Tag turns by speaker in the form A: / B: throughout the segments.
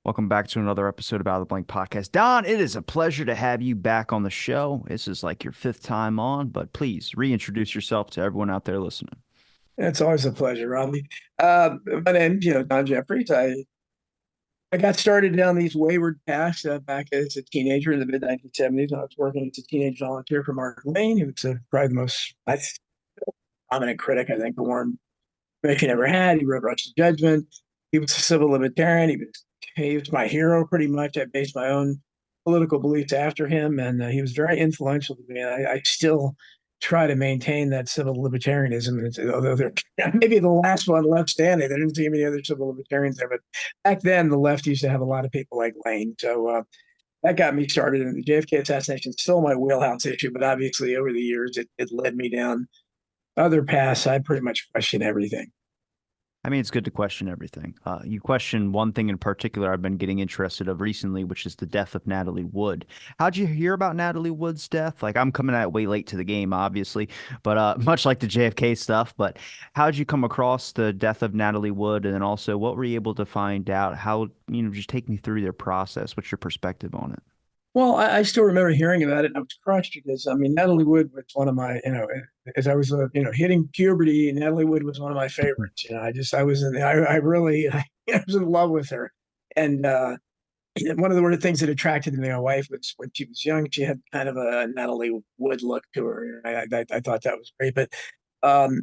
A: Welcome back to another episode of Out of the Blank Podcast. Don, it is a pleasure to have you back on the show. This is like your fifth time on, but please reintroduce yourself to everyone out there listening.
B: It's always a pleasure, Robbie. My name's, Don Jeffries. I got started down these wayward paths back as a teenager in the mid 1970s. I was working as a teenage volunteer for Mark Lane, who was probably the most prominent critic I think the Warren Commission ever had. He wrote Rush to Judgment. He was a civil libertarian. He was my hero pretty much. I based my own political beliefs after him, and he was very influential to me. And I still try to maintain that civil libertarianism, although they're maybe the last one left standing. There didn't seem any other civil libertarians there, but back then the left used to have a lot of people like Lane. So that got me started. And the JFK assassination is still my wheelhouse issue, but obviously over the years it led me down other paths. I pretty much question everything.
A: I mean, it's good to question everything. You question one thing in particular I've been getting interested of recently, which is the death of Natalie Wood. How'd you hear about Natalie Wood's death? Like, I'm coming out way late to the game, obviously, but much like the JFK stuff. But how'd you come across the death of Natalie Wood? And then also, what were you able to find out? Just take me through their process. What's your perspective on it?
B: Well, I still remember hearing about it, and I was crushed because I mean Natalie Wood was one of my, as I was, hitting puberty, Natalie Wood was one of my favorites. I was in, I really, I was in love with her, and one of the things that attracted me to my wife was when she was young, she had kind of a Natalie Wood look to her. I thought that was great, but um,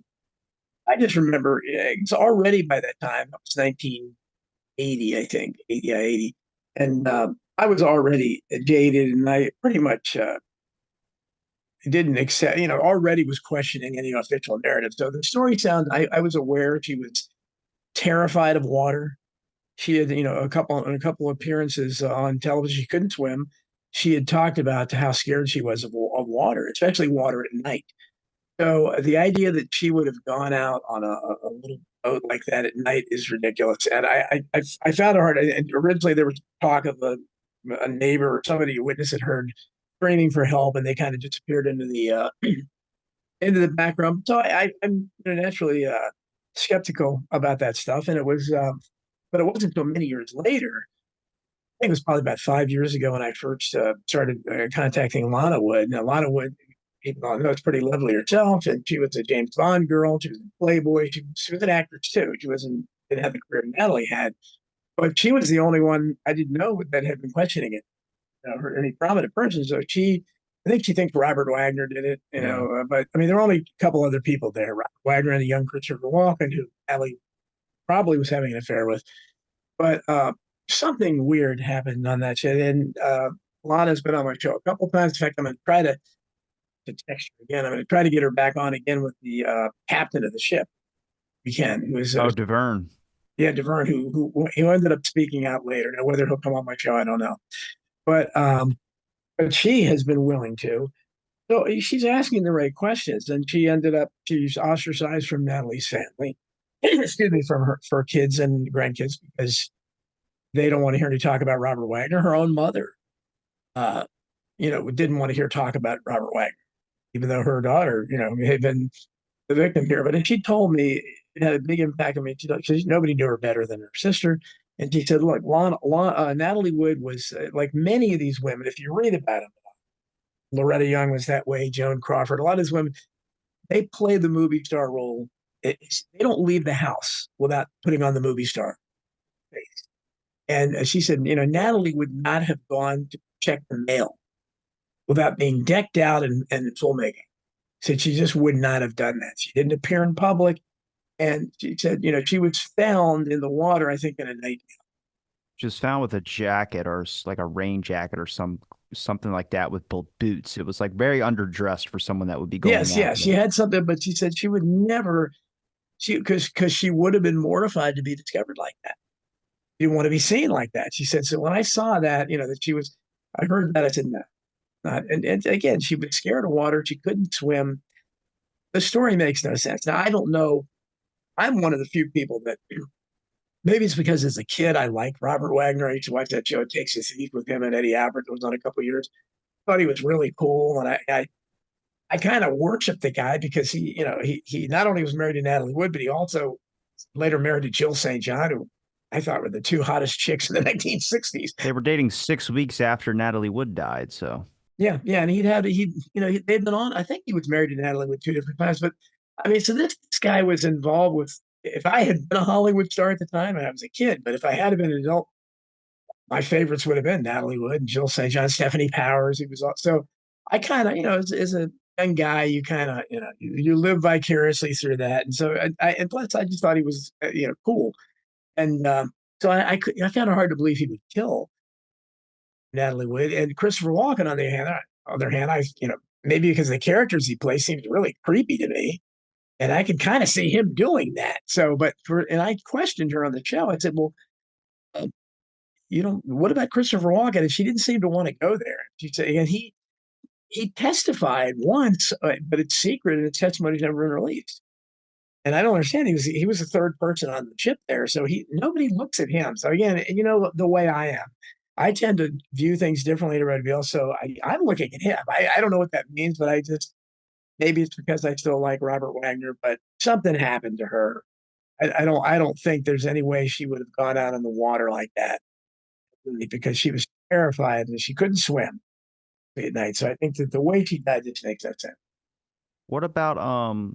B: I just remember it's already by that time, it was 1980, I think, 80, yeah, 80. And I was already jaded and I pretty much didn't accept, already was questioning any official narrative. So the story sounds, I was aware she was terrified of water. She had, a couple of appearances on television. She couldn't swim. She had talked about how scared she was of water, especially water at night. So the idea that she would have gone out on a little boat like that at night is ridiculous. And I found it hard. And originally, there was talk of a neighbor or somebody who witnessed it heard screaming for help, and they kind of disappeared into the into the background. So I'm naturally skeptical about that stuff. And but it wasn't until many years later. I think it was probably about 5 years ago when I first started contacting Lana Wood. Now, Lana Wood, even though I know it's pretty lovely herself, and she was a James Bond girl. She was a Playboy. She was an actress too. Didn't have the career Natalie had, but she was the only one I didn't know that had been questioning it. Any prominent person. So I think she thinks Robert Wagner did it.
A: Yeah.
B: But I mean, there were only a couple other people there: Robert Wagner and a young Christopher Walken, who Natalie probably was having an affair with. But something weird happened on that shit, and Lana's been on my show a couple times. In fact, I'm going to try to text her again. I'm going to try to get her back on again with the captain of the ship. We can. Who was
A: Oh, DeVerne.
B: yeah, Deverne, who ended up speaking out later. Now, whether he'll come on my show, I don't know. But she has been willing to. So she's asking the right questions, and she's ostracized from Natalie's family. Excuse me, from her kids and grandkids because they don't want to hear any talk about Robert Wagner. Her own mother, uh, didn't want to hear talk about Robert Wagner, even though her daughter, had been the victim here. But she told me it had a big impact on me. She nobody knew her better than her sister. And she said, look, Natalie Wood was like many of these women, if you read about them, Loretta Young was that way, Joan Crawford, a lot of these women, they play the movie star role. They don't leave the house without putting on the movie star face. And she said, Natalie would not have gone to check the mail without being decked out and full makeup. Said she just would not have done that. She didn't appear in public. And she said, she was found in the water, I think, in a night.
A: Just found with a jacket or like a rain jacket or something like that with both boots. It was like very underdressed for someone that would be going
B: Yes,
A: out
B: yes, she
A: there.
B: had something, but she said she would never, because she would have been mortified to be discovered like that. She didn't want to be seen like that. She said, so when I saw that, that she was, I heard that, I said, no, not. And again, she was scared of water. She couldn't swim. The story makes no sense. Now, I don't know. I'm one of the few people that maybe it's because as a kid I liked Robert Wagner. I used to watch that show. It Takes His Heat with him and Eddie Albert. It was on a couple of years. Thought he was really cool, and I kind of worshiped the guy because he not only was married to Natalie Wood, but he also later married to Jill St. John, who I thought were the two hottest chicks in the 1960s.
A: They were dating 6 weeks after Natalie Wood died, so
B: Yeah, yeah, and they'd been on. I think he was married to Natalie with two different times, but I mean, so this guy was involved with. If I had been a Hollywood star at the time, and I was a kid, but if I had been an adult, my favorites would have been Natalie Wood, Jill St. John, Stephanie Powers. He was so. I kind of, as a young guy, you kind of, you live vicariously through that, and so and plus, I just thought he was, cool, and so I found it hard to believe he would kill Natalie Wood. And Christopher Walken, on the other hand, maybe because the characters he plays seems really creepy to me, and I could kind of see him doing that. So, and I questioned her on the show. I said, well, uh, what about Christopher Walken? And she didn't seem to want to go there. She said, and he testified once, but it's secret, and its testimony's never been released. And I don't understand. He was the third person on the ship there, so nobody looks at him. So again, the way I am, I tend to view things differently to Red Veil. So I'm looking at him. I don't know what that means, but I just maybe it's because I still like Robert Wagner, but something happened to her. I don't think there's any way she would have gone out in the water like that, really, because she was terrified and she couldn't swim at night. So I think that the way she died just makes that sense.
A: what about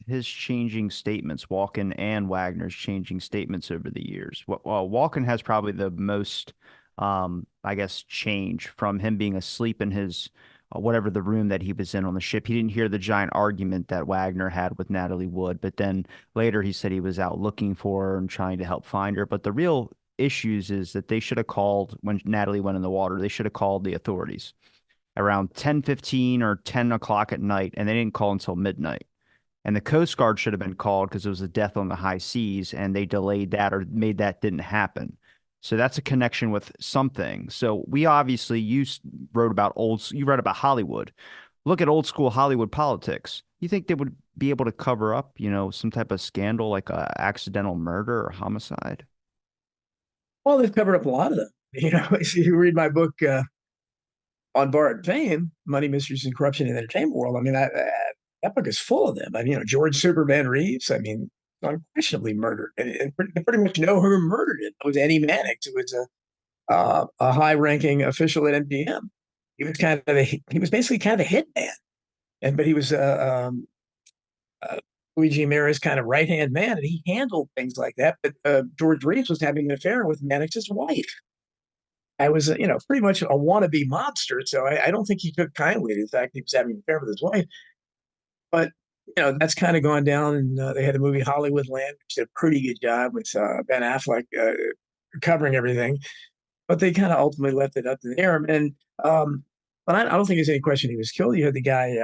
A: his changing statements, Walken and Wagner's changing statements over the years? Walken has probably the most I guess change from him being asleep in his whatever the room that he was in on the ship. He didn't hear the giant argument that Wagner had with Natalie Wood, but then later he said he was out looking for her and trying to help find her. But the real issues is that they should have called when Natalie went in the water. They should have called the authorities around 10:15 or 10 o'clock at night, and they didn't call until midnight. And the Coast Guard should have been called because it was a death on the high seas, and they delayed that or made that didn't happen. So that's a connection with something. So we obviously wrote about you read about Hollywood. Look at old school Hollywood politics. You think they would be able to cover up, some type of scandal like a accidental murder or homicide?
B: Well, they've covered up a lot of them. If you read my book on Borrowed Fame, Money, Mysteries, and Corruption in the Entertainment World, I mean, that book is full of them. I mean, George Superman Reeves, I mean, unquestionably murdered. And pretty much know who murdered it. It was Eddie Mannix, who was a high-ranking official at MGM. He was basically kind of a hitman, but he was uh, Luigi Amira's kind of right-hand man, and he handled things like that. But George Reeves was having an affair with Mannix's wife. I was, pretty much a wannabe mobster, so I don't think he took kindly to the fact he was having an affair with his wife. But that's kind of gone down, and they had the movie Hollywood Land, which did a pretty good job with Ben Affleck covering everything. But they kind of ultimately left it up in the air. And but I don't think there's any question he was killed. You had the guy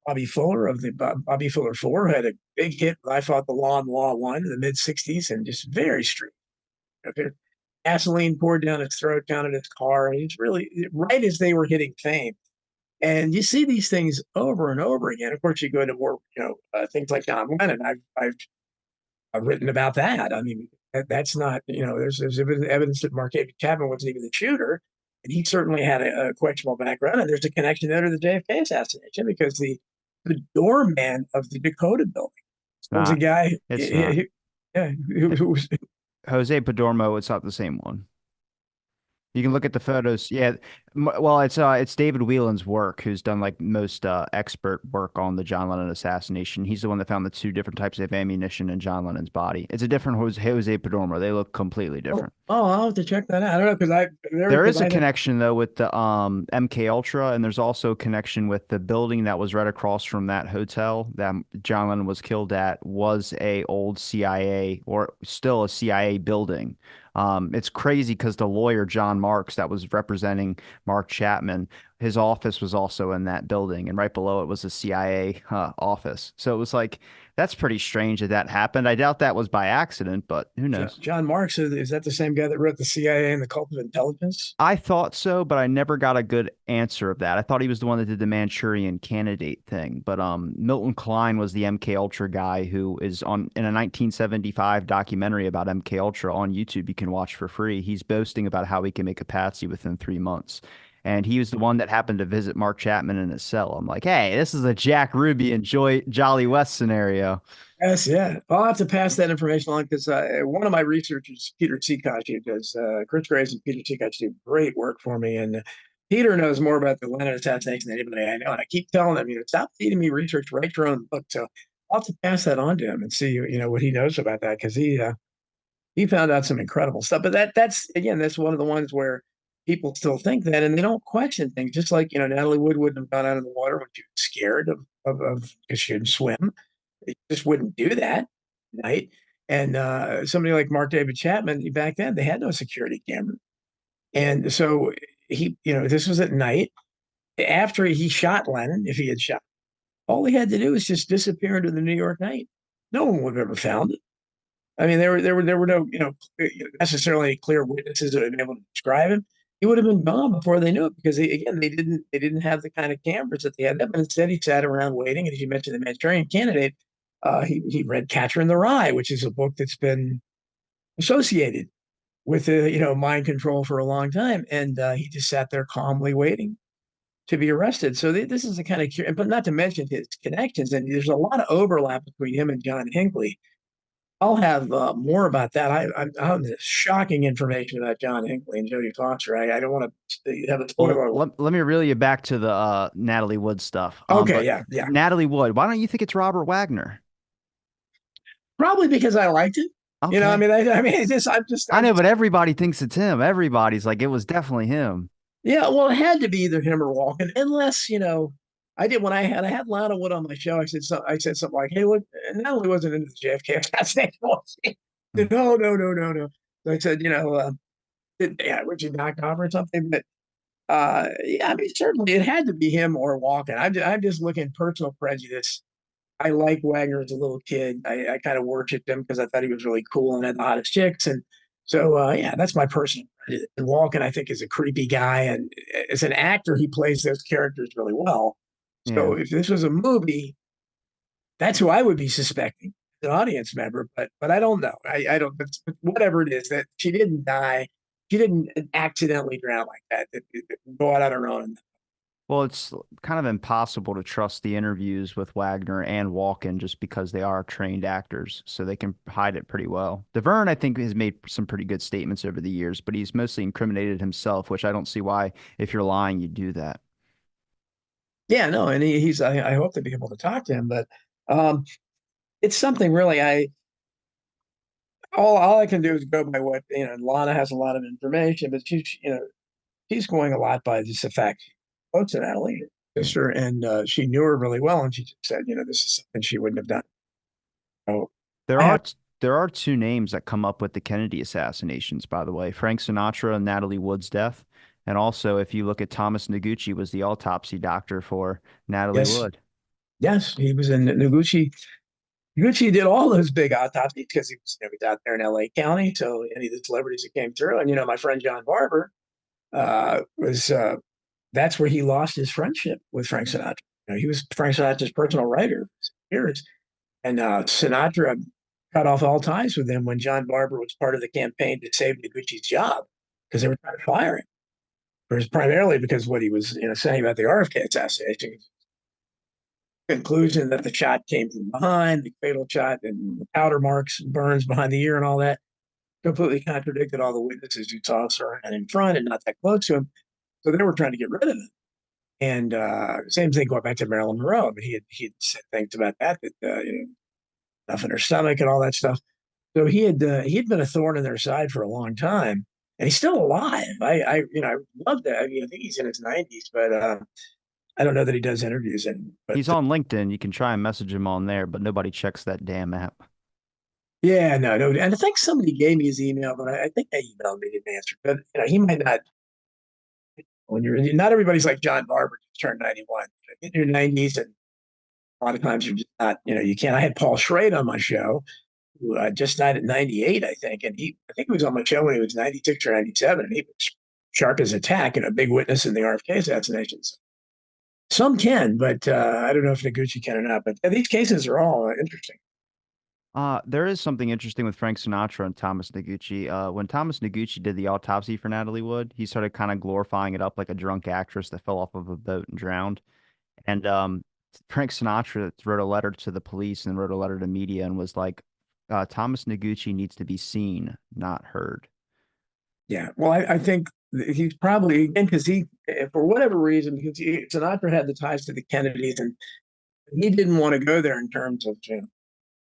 B: Bobby Fuller of the Bobby Fuller Four, who had a big hit. I Fought the Law and Law One in the mid '60s, and just very street. Gasoline poured down his throat, down in his car. I mean, it's really right as they were hitting fame. And you see these things over and over again. Of course, you go into more, things like John Lennon. I've written about that. I mean, that's not, there's evidence that Mark Chapman wasn't even the shooter, and he certainly had a questionable background. And there's a connection there to the JFK assassination because the doorman of the Dakota building
A: It's
B: was a
A: not.
B: guy,
A: It's not.
B: yeah, who was
A: Jose Padormo, it's not the same one. You can look at the photos. Yeah. Well, it's David Whelan's work, who's done like most expert work on the John Lennon assassination. He's the one that found the two different types of ammunition in John Lennon's body. It's a different Jose Padormo. They look completely different.
B: I'll have to check that out. I don't know because
A: There is
B: because
A: a
B: I think
A: connection though with the MK Ultra, and there's also a connection with the building that was right across from that hotel that John Lennon was killed at was a old CIA or still a CIA building. It's crazy because the lawyer John Marks that was representing Mark Chapman, his office was also in that building, and right below it was a CIA office. So it was like that's pretty strange that that happened. I doubt that was by accident, but who knows?
B: John Marks is that the same guy that wrote the CIA and the Cult of Intelligence?
A: I thought so, but I never got a good answer of that. I thought he was the one that did the Manchurian Candidate thing, but Milton Klein was the MK Ultra guy who is on in a 1975 documentary about MK Ultra on YouTube. You can watch for free. He's boasting about how he can make a patsy within 3 months. And he was the one that happened to visit Mark Chapman in his cell. I'm like, hey, this is a Jack Ruby and Jolly West scenario.
B: Yes, yeah. I'll have to pass that information on because one of my researchers, Peter Tsikash, who does Chris Graves and Peter Tsikash do great work for me. And Peter knows more about the Lennon assassination than anybody I know. And I keep telling him, stop feeding me research, write your own book. So I'll have to pass that on to him and see, what he knows about that because he found out some incredible stuff. But that's again, that's one of the ones where people still think that and they don't question things. Just like, Natalie Wood wouldn't have gone out of the water when she was scared of because she couldn't swim. They just wouldn't do that, right? And somebody like Mark David Chapman, back then they had no security camera, and so this was at night after he shot Lennon. If he had shot, all he had to do was just disappear into the New York night. No one would have ever found it. I mean, there were no necessarily clear witnesses that had been able to describe him. He would have been gone before they knew it because they didn't have the kind of cameras that they had. But instead, he sat around waiting. And as you mentioned, the Manchurian Candidate, he read Catcher in the Rye, which is a book that's been associated with mind control for a long time, and he just sat there calmly waiting to be arrested. So this is the kind of, but not to mention his connections, and there's a lot of overlap between him and John Hinckley. I'll have more about that. I have this shocking information about John Hinckley and Jodie Foster. I don't want to have a
A: Well,
B: spoiler alert.
A: let me reel you back to the Natalie Wood stuff.
B: Okay,
A: But
B: yeah, yeah.
A: Natalie Wood, why don't you think it's Robert Wagner?
B: Probably because I liked it. I
A: Okay.
B: mean, I mean,
A: I know, but everybody thinks it's him. Everybody's like, it was definitely him.
B: yeah. Well, it had to be either him or Walken, unless I did when I had Lana Wood on my show. I said something like, "Hey, look, Natalie wasn't into the JFK assassination." Was he?
A: Hmm.
B: No, no, no, no, no. So I said, yeah, would you knock off or something? But yeah, I mean, certainly it had to be him or Walken. I'm just looking personal prejudice. I liked Wagner as a little kid. I kind of worshipped him because I thought he was really cool and had the hottest chicks. And so, yeah, that's my personal prejudice. And Walken, I think, is a creepy guy. And as an actor, he plays those characters really well.
A: Yeah.
B: So if this was a movie, that's who I would be suspecting, an audience member. But I don't know. I don't. But whatever it is, that she didn't die. She didn't accidentally drown like that. Go out on her own.
A: Well, it's kind of impossible to trust the interviews with Wagner and Walken just because they are trained actors, so they can hide it pretty well. DeVerne, I think, has made some pretty good statements over the years, but he's mostly incriminated himself, which I don't see why, if you're lying, you do that.
B: Yeah, no, and he's. I hope to be able to talk to him, but um, it's something really. All I can do is go by what Lana has a lot of information, but she's going a lot by just the fact she quotes an Natalie,
A: Yeah.
B: sister, and she knew her really well, and she just said, this is something she wouldn't have done. So
A: There
B: I
A: are
B: have,
A: t- there are two names that come up with the Kennedy assassinations, by the way, Frank Sinatra and Natalie Wood's death. And also, if you look at Thomas Noguchi was the autopsy doctor for Natalie
B: yes,
A: Wood.
B: yes, he was in Noguchi. Noguchi did all those big autopsies because he was out there in L.A. County. So any of the celebrities that came through, and my friend John Barber was that's where he lost his friendship with Frank Sinatra. He was Frank Sinatra's personal writer for years. And Sinatra cut off all ties with him when John Barber was part of the campaign to save Noguchi's job because they were trying to fire him. It was primarily because what he was saying about the RFK assassination, conclusion that the shot came from behind, the fatal shot, and the powder marks, burns behind the ear, and all that completely contradicted all the witnesses who saw Sirhan in front and not that close to him. So they were trying to get rid of him. And same thing going back to Marilyn Monroe. I mean, he had said things about that stuff in her stomach and all that stuff. So he had been a thorn in their side for a long time, and he's still alive. I love that. I mean, I think he's in his 90s, but I don't know that he does interviews anymore. But
A: He's on LinkedIn. You can try and message him on there, but nobody checks that damn app.
B: yeah, no, no. And I think somebody gave me his email, but I think they emailed me didn't answer. But he might not. When you're not everybody's like John Barber just turned 91. In your 90s, and a lot of times you're just not. You can't. I had Paul Schrade on my show, who just died at 98, I think, and I think he was on my show when he was 96 or 97, and he was sharp as a tack and a big witness in the RFK assassinations. Some can, but I don't know if Noguchi can or not. But these cases are all interesting.
A: There is something interesting with Frank Sinatra and Thomas Noguchi. When Thomas Noguchi did the autopsy for Natalie Wood, he started kind of glorifying it up like a drunk actress that fell off of a boat and drowned. And Frank Sinatra wrote a letter to the police and wrote a letter to media and was like, Thomas Noguchi needs to be seen, not heard.
B: Yeah. Well, I think he's probably, again, because for whatever reason, because Sinatra had the ties to the Kennedys, and he didn't want to go there in terms of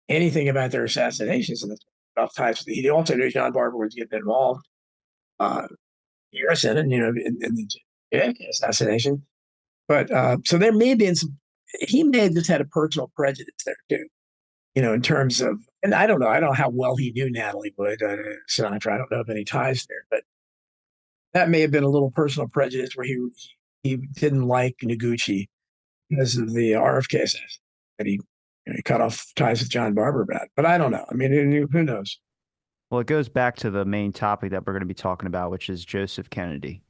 B: anything about their assassinations and stuff. Ties. He also knew John Barber was getting involved. Uh, Harrison, and in the JFK assassination. But so there may have been some. He may have just had a personal prejudice there too. In terms of, and I don't know. I don't know how well he knew Natalie Wood, Sinatra. I don't know of any ties there, but that may have been a little personal prejudice where he didn't like Noguchi because of the RFK assassination that he cut off ties with John Barber about. But I don't know. I mean, who knows?
A: Well, it goes back to the main topic that we're going to be talking about, which is Joseph Kennedy.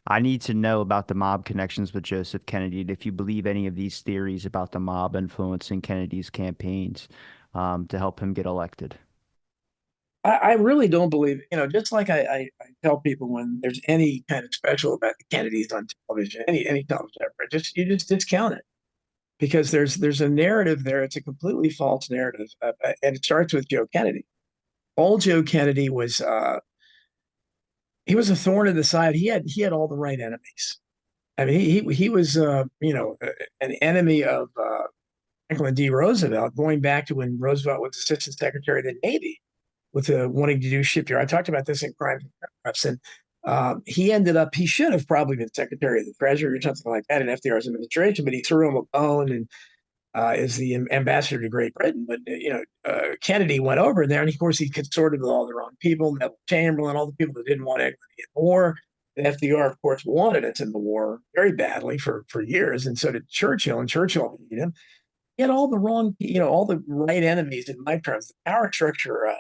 A: I need to know about the mob connections with Joseph Kennedy, and if you believe any of these theories about the mob influencing Kennedy's campaigns to help him get elected.
B: I really don't believe, just like I tell people when there's any kind of special about the Kennedys on television, any television ever, you just discount it because there's a narrative there. It's a completely false narrative, and it starts with Joe Kennedy. Old Joe Kennedy was he was a thorn in the side. He had all the right enemies. I mean, he was an enemy of Franklin D. Roosevelt going back to when Roosevelt was Assistant Secretary of the Navy with wanting to do shipyard. I talked about this in Crime and he should have probably been Secretary of the Treasury or something like that in FDR's administration, but he threw him a bone and is the ambassador to Great Britain. But Kennedy went over there, and of course he consorted with all the wrong people, Neville Chamberlain, all the people that didn't want equity in the war. And FDR, of course, wanted us in the war very badly for years, and so did Churchill. And Churchill hated him. He had all the wrong, all the right enemies in my terms. The power structure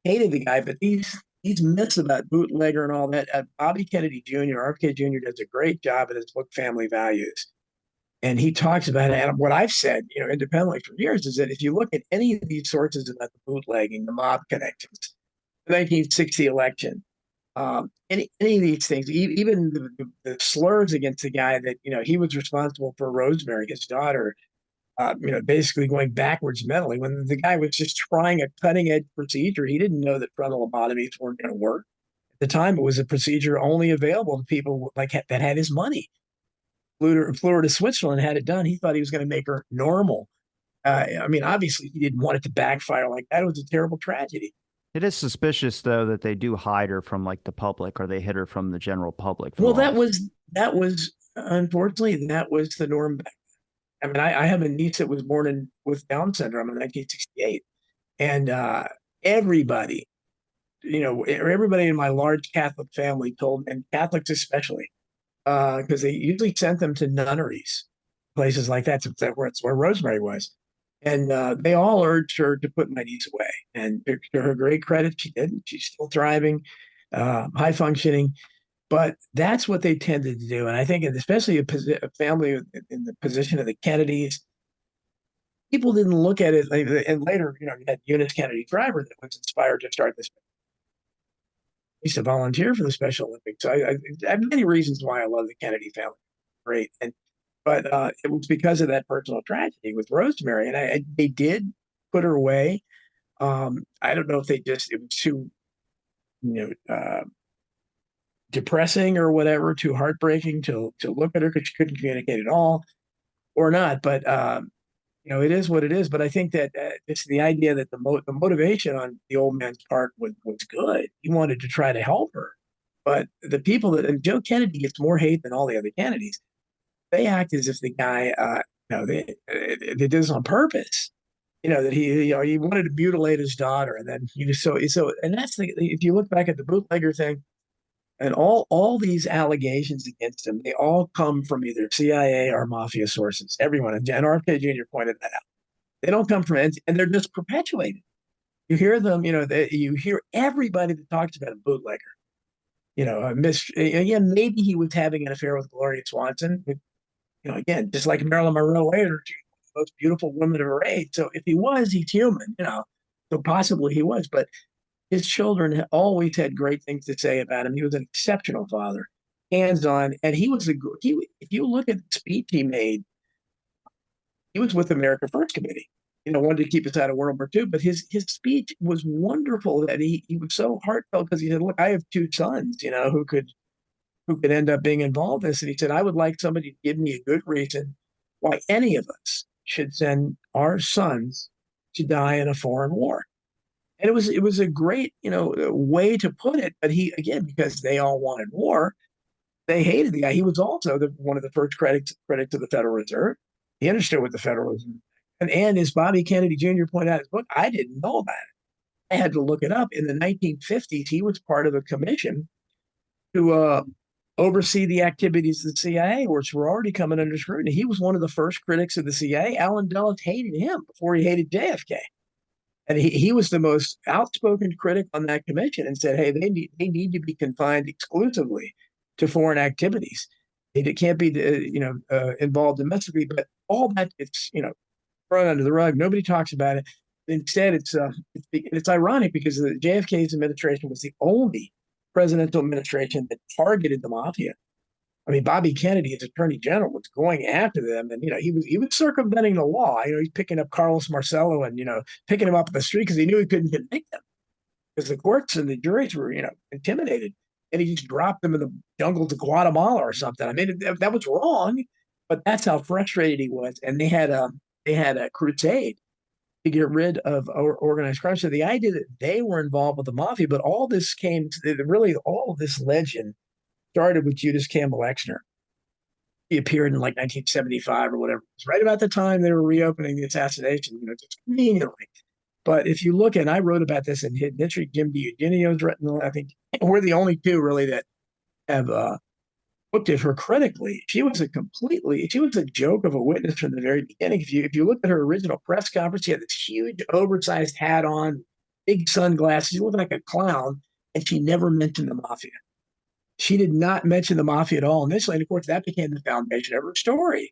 B: hated the guy, but these myths about bootlegger and all that. Bobby Kennedy Jr., RFK Jr. does a great job in his book Family Values. And he talks about it. And what I've said, independently for years, is that if you look at any of these sources about the bootlegging, the mob connections, the 1960 election, any of these things, even the slurs against the guy that he was responsible for Rosemary, his daughter, basically going backwards mentally when the guy was just trying a cutting edge procedure. He didn't know that frontal lobotomies weren't going to work. At the time, it was a procedure only available to people like that had his money. Flew to Switzerland, had it done. He thought he was going to make her normal. I mean, obviously, he didn't want it to backfire like that. It was a terrible tragedy.
A: It is suspicious, though, that they do hide her from like the public, or they hid her from the general public for
B: Well,
A: all this.
B: that was unfortunately that was the norm. I mean, I have a niece that was born with Down syndrome in 1968, and everybody, everybody in my large Catholic family told, and Catholics especially, because they usually sent them to nunneries, places like that, where Rosemary was. And they all urged her to put my niece away. And to her great credit, she didn't. She's still thriving, high functioning. But that's what they tended to do. And I think, especially a family in the position of the Kennedys, people didn't look at it. And later, you had Eunice Kennedy Driver that was inspired to start this. I used to volunteer for the Special Olympics. So I have many reasons why I love the Kennedy family. Great. But it was because of that personal tragedy with Rosemary. And they did put her away. I don't know if it was too, depressing or whatever, too heartbreaking to look at her because she couldn't communicate at all or not. But, it is what it is. But I think that it's the idea that the motivation on the old man's part was good. He wanted to try to help her. But the people and Joe Kennedy gets more hate than all the other Kennedys. They act as if the guy, they did this on purpose. That he wanted to mutilate his daughter, and then and that's if you look back at the bootlegger thing, and all these allegations against him, they all come from either CIA or mafia sources. Everyone, and RFK Jr. pointed that out. They don't come from, and they're just perpetuated. You hear them, you hear everybody that talks about a bootlegger. Again, maybe he was having an affair with Gloria Swanson. Again, just like Marilyn Monroe later, the most beautiful woman of her age. So if he was, he's human, So possibly he was, but his children always had great things to say about him. He was an exceptional father, hands-on, and he was if you look at the speech he made he was with the America First Committee. Wanted to keep us out of World War II, but his speech was wonderful. That he was so heartfelt because he said, "Look, I have two sons, who could end up being involved in this." And he said, "I would like somebody to give me a good reason why any of us should send our sons to die in a foreign war." And it was a great, way to put it. But he, again, because they all wanted war, they hated the guy. He was also one of the first critics of the Federal Reserve. He understood what the Federal Reserve, and as Bobby Kennedy Jr. pointed out in his book, I didn't know about it. I had to look it up. In the 1950s, he was part of a commission to oversee the activities of the CIA, which were already coming under scrutiny. He was one of the first critics of the CIA. Allen Dulles hated him before he hated JFK. And he was the most outspoken critic on that commission and said, hey, they need to be confined exclusively to foreign activities. It can't be, involved domestically, but all that it's, thrown under the rug. Nobody talks about it. Instead, it's ironic because the JFK's administration was the only presidential administration that targeted the mafia. I mean, Bobby Kennedy, as Attorney General, was going after them, and he was circumventing the law. He's picking up Carlos Marcello and picking him up in the street because he knew he couldn't convict them because the courts and the juries were intimidated, and he just dropped them in the jungles of Guatemala or something. I mean, that was wrong, but that's how frustrated he was, and they had a crusade to get rid of organized crime. So the idea that they were involved with the mafia, but all this really all of this legend started with Judas Campbell Exner. He appeared in like 1975 or whatever. It's right about the time they were reopening the assassination, just conveniently. But if you look, and I wrote about this in Hidden History, Jim DiEugenio's written, I think we're the only two really that have looked at her critically. She was a joke of a witness from the very beginning. If you look at her original press conference, she had this huge oversized hat on, big sunglasses. She looked like a clown, and she never mentioned the mafia. She did not mention the mafia at all initially. And of course, that became the foundation of her story.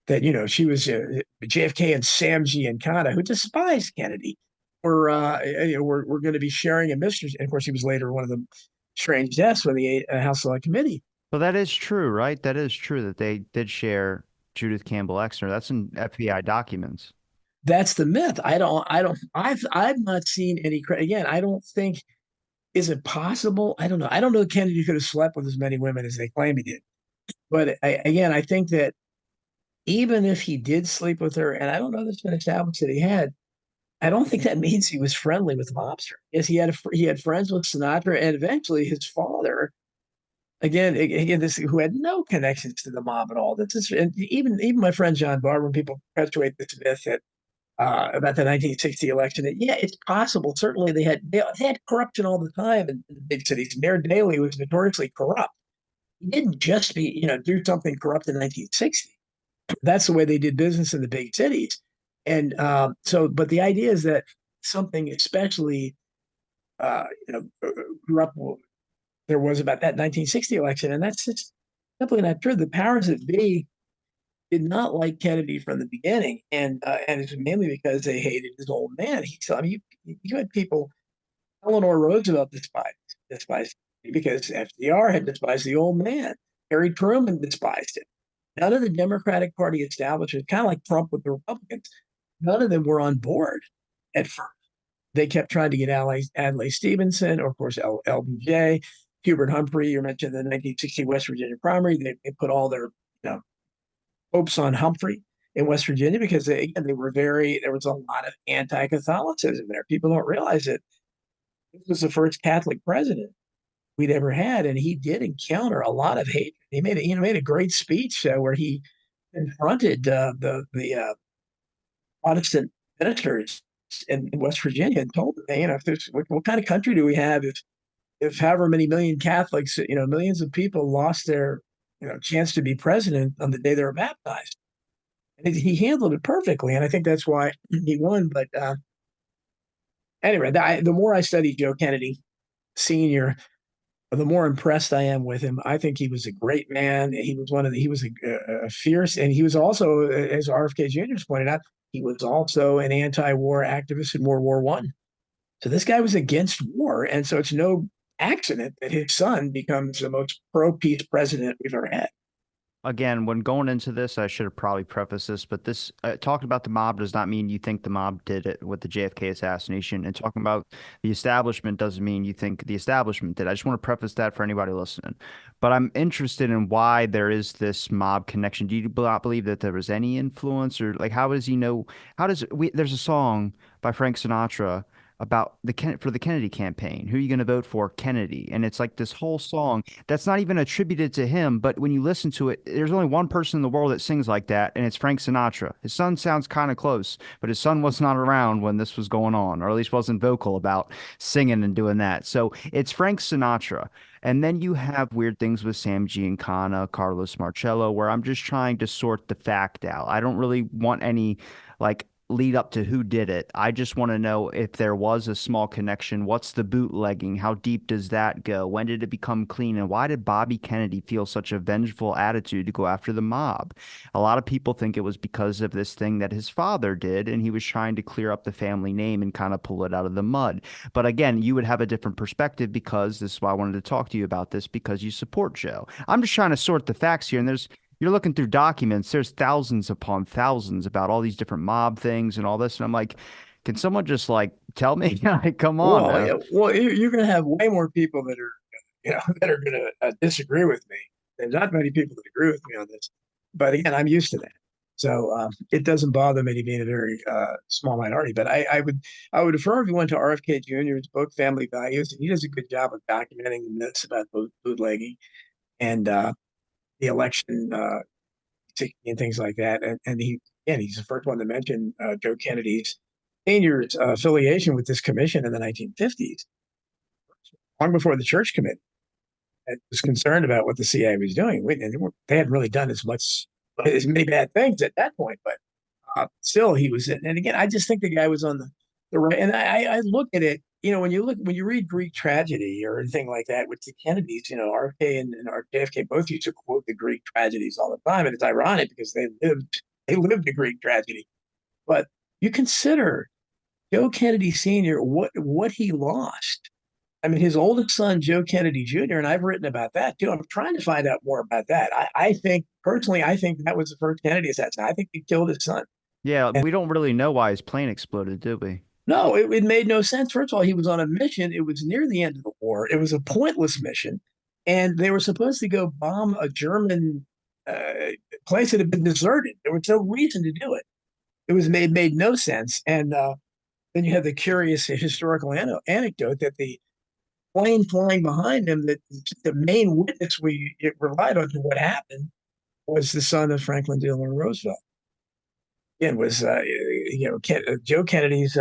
B: That, she was JFK and Sam Giancana, who despised Kennedy, were going to be sharing a mystery. And of course, he was later one of the strange deaths when the House Select Committee.
A: Well, that is true, right? That is true that they did share Judith Campbell Exner. That's in FBI documents.
B: That's the myth. I've not seen any. Again, I don't think. Is it possible? I don't know. I don't know if Kennedy could have slept with as many women as they claim he did. But again, I think that even if he did sleep with her, and I don't know that's been established that he had, I don't think that means he was friendly with mobster. Yes, he had friends with Sinatra, and eventually his father, again, this who had no connections to the mob at all. This is, and even my friend John Barber, when people perpetuate this myth that about the 1960 election, that yeah, it's possible. Certainly, they had corruption all the time in big cities. Mayor Daley was notoriously corrupt. He didn't just do something corrupt in 1960. That's the way they did business in the big cities. And but the idea is that something especially corrupt there was about that 1960 election, and that's just simply not true. The powers that be did not like Kennedy from the beginning, and it's mainly because they hated his old man. I mean, you had people. Eleanor Roosevelt despised him because FDR had despised the old man. Harry Truman despised him. None of the Democratic Party establishments, kind of like Trump with the Republicans, none of them were on board at first. They kept trying to get Adlai Stevenson, or of course LBJ, Hubert Humphrey. You mentioned the 1960 West Virginia primary. They put all their hopes on Humphrey in West Virginia because again there was a lot of anti-Catholicism there. People don't realize it. This was the first Catholic president we'd ever had, and he did encounter a lot of hate. He made a great speech where he confronted the Protestant ministers in West Virginia and told them, what kind of country do we have if however many million Catholics, millions of people lost their chance to be president on the day they were baptized. And he handled it perfectly, and I think that's why he won. But anyway, the more I study Joe Kennedy Sr., the more impressed I am with him. I think he was a great man. He was a fierce, and he was also, as RFK Jr. pointed out, he was also an anti-war activist in World War I. So this guy was against war, and so it's no accident that his son becomes the most pro-peace president we've ever had.
A: again, when going into this, I should have probably prefaced this, but this talking about the mob does not mean you think the mob did it with the JFK assassination, and talking about the establishment doesn't mean you think the establishment did. I just want to preface that for anybody listening. But I'm interested in why there is this mob connection. Do you not believe that there was any influence, or like how does he know? How does we? There's a song by Frank Sinatra about for the Kennedy campaign. Who are you going to vote for? Kennedy. And it's like this whole song that's not even attributed to him, but when you listen to it, there's only one person in the world that sings like that, and it's Frank Sinatra. His son sounds kind of close, but his son was not around when this was going on, or at least wasn't vocal about singing and doing that. So it's Frank Sinatra. And then you have weird things with Sam Giancana, Carlos Marcello, where I'm just trying to sort the fact out. I don't really want any like lead up to who did it. I just want to know if there was a small connection. What's the bootlegging? How deep does that go? When did it become clean? And why did Bobby Kennedy feel such a vengeful attitude to go after the mob? A lot of people think it was because of this thing that his father did, and he was trying to clear up the family name and kind of pull it out of the mud. But again, you would have a different perspective because this is why I wanted to talk to you about this because you support Joe. I'm just trying to sort the facts here, and you're looking through documents, there's thousands upon thousands about all these different mob things and all this. And I'm like, can someone just like tell me? Like, come on
B: Well,
A: now.
B: yeah, well, you're going to have way more people that are, that are going to disagree with me. There's not many people that agree with me on this, but again, I'm used to that, so it doesn't bother me to be in a very small minority. But I would affirm if you went to RFK Jr.'s book, Family Values, and he does a good job of documenting the myths about bootlegging and the election and things like that. And he's the first one to mention Joe Kennedy's senior's affiliation with this commission in the 1950s, long before the church committee was concerned about what the CIA was doing. They hadn't really done as many bad things at that point, but still he was. And again, I just think the guy was on the right. And I look at it, when you read Greek tragedy or anything like that with the Kennedys, RFK and JFK both used to quote the Greek tragedies all the time, and it's ironic because they lived the Greek tragedy. But you consider Joe Kennedy Sr. what he lost. I mean, his oldest son, Joe Kennedy Jr., and I've written about that too. I'm trying to find out more about that. I think personally, I think that was the first Kennedy assassination. I think he killed his son.
A: Yeah,
B: And
A: we don't really know why his plane exploded, did we?
B: no, it made no sense. First of all, he was on a mission. It was near the end of the war. It was a pointless mission. And they were supposed to go bomb a German uh, place that had been deserted. There was no reason to do it. It made no sense. And then you have the curious historical anecdote that the plane flying behind him, that the main witness we relied on to what happened was the son of Franklin Delano Roosevelt. Again, was Joe Kennedy's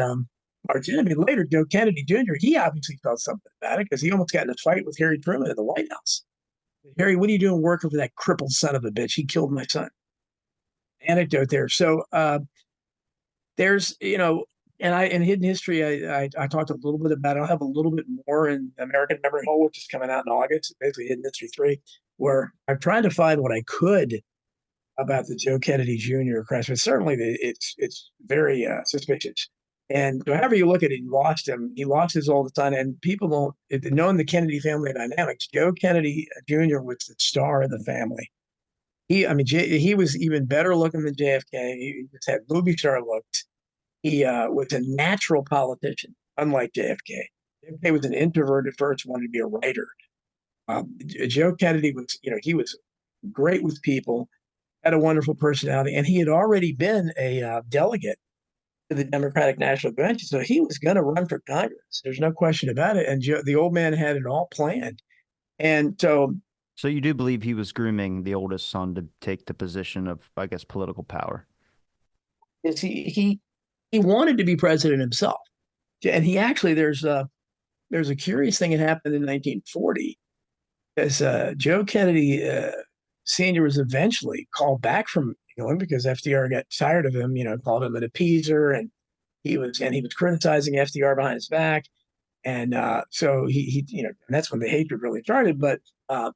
B: arch enemy. Later, Joe Kennedy Jr. He obviously felt something about it because he almost got in a fight with Harry Truman at the White House. Harry, what are you doing working for that crippled son of a bitch? He killed my son. Anecdote there. So there's and in hidden history, I talked a little bit about it. I'll have a little bit more in American Memory Hole, which is coming out in August, basically Hidden History 3, where I'm trying to find what I could about the Joe Kennedy Jr. crash. But certainly it's very suspicious. And however you look at it, he lost him. He lost his oldest son, and people don't, knowing the Kennedy family dynamics, Joe Kennedy Jr. was the star of the family. He was even better looking than JFK. He just had movie star looks. He was a natural politician, unlike JFK. JFK was an introvert at first, wanted to be a writer. Joe Kennedy was, he was great with people, had a wonderful personality, and he had already been a delegate to the Democratic National Convention, so he was going to run for Congress. There's no question about it. And the old man had it all planned. And so,
A: So you do believe he was grooming the oldest son to take the position of, I guess, political power?
B: is he wanted to be president himself, and he actually there's a curious thing that happened in 1940 as Joe Kennedy Sr. was eventually called back from England because FDR got tired of him, called him an appeaser, and he was criticizing FDR behind his back, and so and that's when the hatred really started. But behind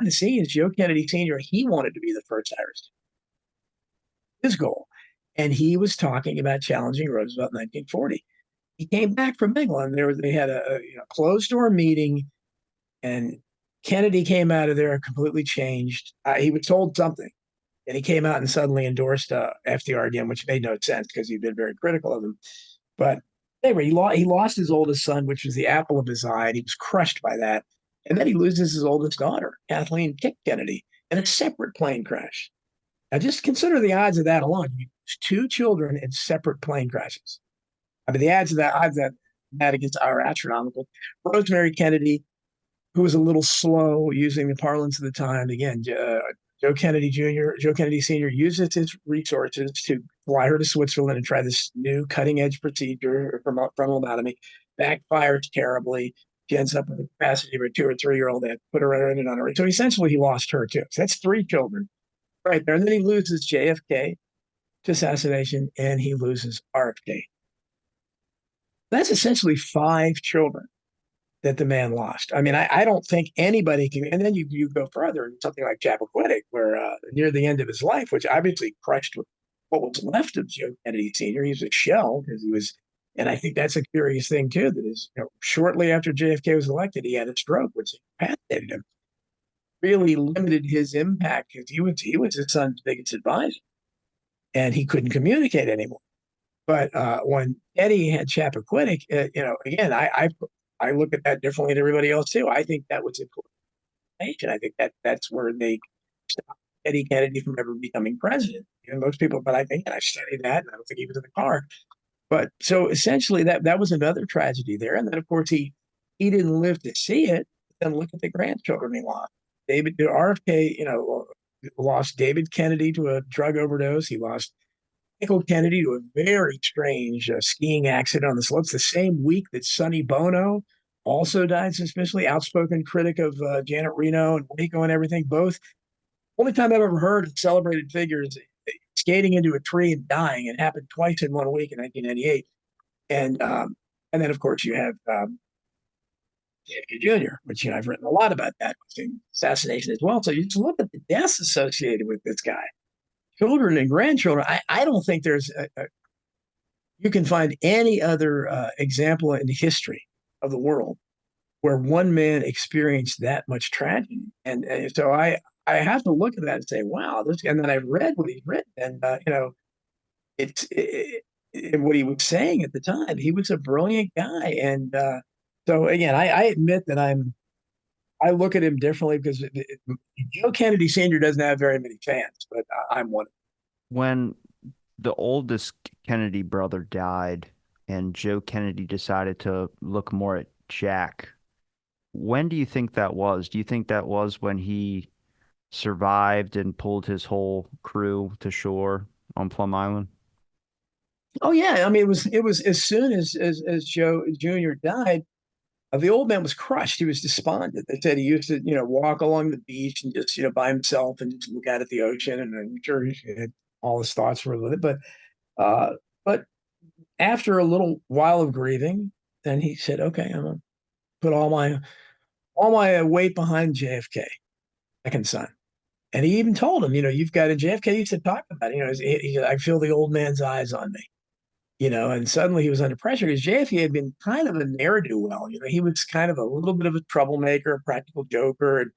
B: the scenes, Joe Kennedy Sr. he wanted to be the first Irish, his goal, and he was talking about challenging Roosevelt in 1940. He came back from England. They had a closed door meeting, and Kennedy came out of there completely changed. He was told something, and he came out and suddenly endorsed FDR again, which made no sense because he'd been very critical of him. But anyway, he lost his oldest son, which was the apple of his eye, and he was crushed by that. And then he loses his oldest daughter, Kathleen Kennedy, in a separate plane crash. Now, just consider the odds of that alone. You lose two children in separate plane crashes. I mean, the odds of that against are astronomical. Rosemary Kennedy, who was a little slow using the parlance of the time, again, Joe Kennedy Jr., Joe Kennedy Sr. uses his resources to fly her to Switzerland and try this new cutting edge procedure from lobotomy. Backfires terribly. She ends up with a capacity of a 2 or 3 year old. They have to put her in it on her. So essentially, he lost her too. So that's three children right there. And then he loses JFK to assassination, and he loses RFK. That's essentially five children that the man lost. I mean, I don't think anybody can. And then you go further, something like Chappaquiddick, where near the end of his life, which obviously crushed what was left of Joe Kennedy Sr., he was a shell because he was. And I think that's a curious thing too. That is, shortly after JFK was elected, he had a stroke, which incapacitated him. Really limited his impact because he was his son's biggest advisor, and he couldn't communicate anymore. But when Eddie had Chappaquiddick, again, I look at that differently than everybody else too. I think that was important. I think that's where they stopped Eddie Kennedy from ever becoming president. Most people, but I think, and I studied that, and I don't think he was in the car. But so essentially, that was another tragedy there. And then, of course, he didn't live to see it. Then look at the grandchildren he lost. RFK, lost David Kennedy to a drug overdose. He lost Michael Kennedy to a very strange skiing accident on the slopes the same week that Sonny Bono also died suspiciously. Outspoken critic of Janet Reno and Waco and everything. Both only time I've ever heard of celebrated figures skating into a tree and dying. It happened twice in 1 week in 1998. And then of course you have JFK Jr., which I've written a lot about that assassination as well. So you just look at the deaths associated with this guy, children and grandchildren. I don't think you can find any other example in the history of the world where one man experienced that much tragedy. And so I have to look at that and say, wow, and then I read what he's written, and what he was saying at the time. He was a brilliant guy, and so again, I admit that I look at him differently because Joe Kennedy Sr. doesn't have very many fans, but I'm one.
A: When the oldest Kennedy brother died and Joe Kennedy decided to look more at Jack, when do you think that was? Do you think that was when he survived and pulled his whole crew to shore on Plum Island?
B: Oh yeah, I mean it was as soon as Joe Jr. died. The old man was crushed. He was despondent. They said he used to, walk along the beach and just, by himself and just look out at the ocean. And I'm sure he had all his thoughts were with it. Uh, but after a little while of grieving, then he said, "Okay, I'm gonna put all my weight behind JFK, second son." And he even told him, you've got a JFK used to talk about, I feel the old man's eyes on me. And suddenly he was under pressure because JFK had been kind of a ne'er-do-well. He was kind of a little bit of a troublemaker, a practical joker, and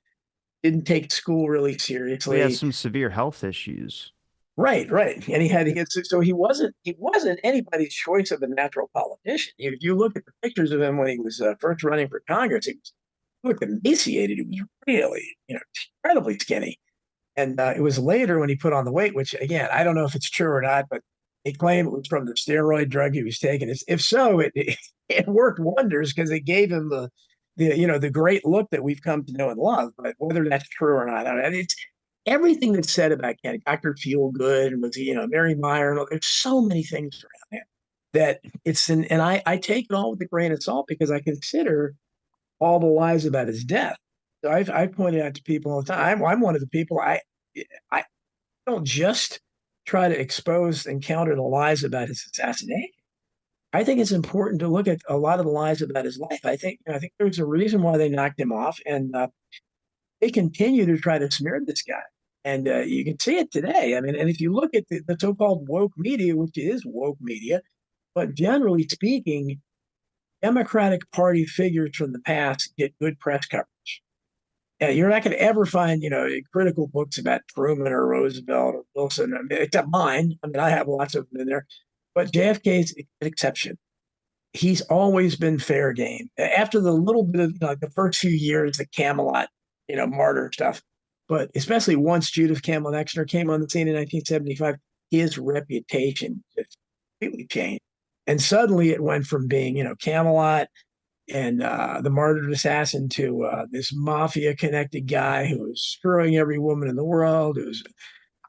B: didn't take school really
A: Well, he has
B: seriously.
A: some severe health issues.
B: Right, right. And so he wasn't anybody's choice of a natural politician. If you look at the pictures of him when he was first running for Congress, he looked emaciated. He was really, incredibly skinny. And it was later when he put on the weight, which again, I don't know if it's true or not, but they claim it was from the steroid drug he was taking. If so, it worked wonders because it gave him the great look that we've come to know and love. But whether that's true or not, I don't know. It's everything that's said about Kenny, Dr. Feelgood, and was he, Mary Meyer, and there's so many things around him that and I take it all with a grain of salt because I consider all the lies about his death. So I've pointed out to people all the time. I'm one of the people I don't just try to expose and counter the lies about his assassination. I think it's important to look at a lot of the lies about his life. I think there's a reason why they knocked him off, and they continue to try to smear this guy. And you can see it today. I mean, and if you look at the so-called woke media, which is woke media, but generally speaking, Democratic Party figures from the past get good press coverage. Yeah, you're not going to ever find, critical books about Truman or Roosevelt or Wilson, I mean, except mine. I mean, I have lots of them in there, but JFK is an exception. He's always been fair game. After the little bit of like the first few years, the Camelot, martyr stuff, but especially once Judith Camelot Exner came on the scene in 1975, his reputation just completely changed. And suddenly it went from being, Camelot and the martyred assassin to this mafia connected guy who was screwing every woman in the world, who's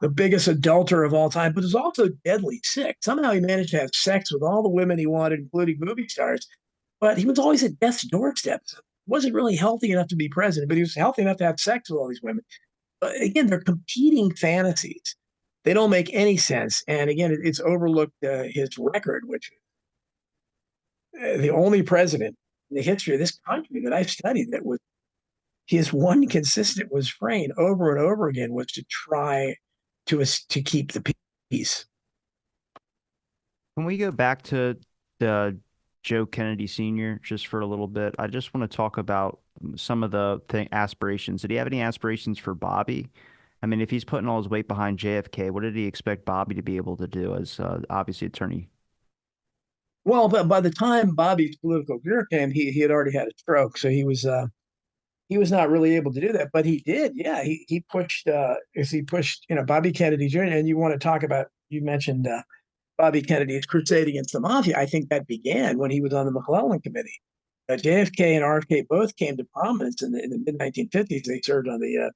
B: the biggest adulterer of all time, but is also deadly sick. Somehow he managed to have sex with all the women he wanted, including movie stars, but he was always at death's doorstep. So wasn't really healthy enough to be president, but he was healthy enough to have sex with all these women. But again, they're competing fantasies. They don't make any sense. And again, it's overlooked his record, which the only president in the history of this country that I've studied that was his one consistent refrain over and over again was to try to keep the peace.
A: Can we go back to the Joe Kennedy Sr. just for a little bit? I just want to talk about some of the aspirations. Did he have any aspirations for Bobby? I mean, if he's putting all his weight behind JFK, what did he expect Bobby to be able to do as obviously attorney?
B: Well, but by the time Bobby's political career came, he had already had a stroke, so he was not really able to do that. But he did, yeah. He pushed as he pushed Bobby Kennedy Jr. And you want to talk about you mentioned Bobby Kennedy's crusade against the mafia. I think that began when he was on the McClellan Committee. JFK and RFK both came to prominence in the mid 1950s. They served on the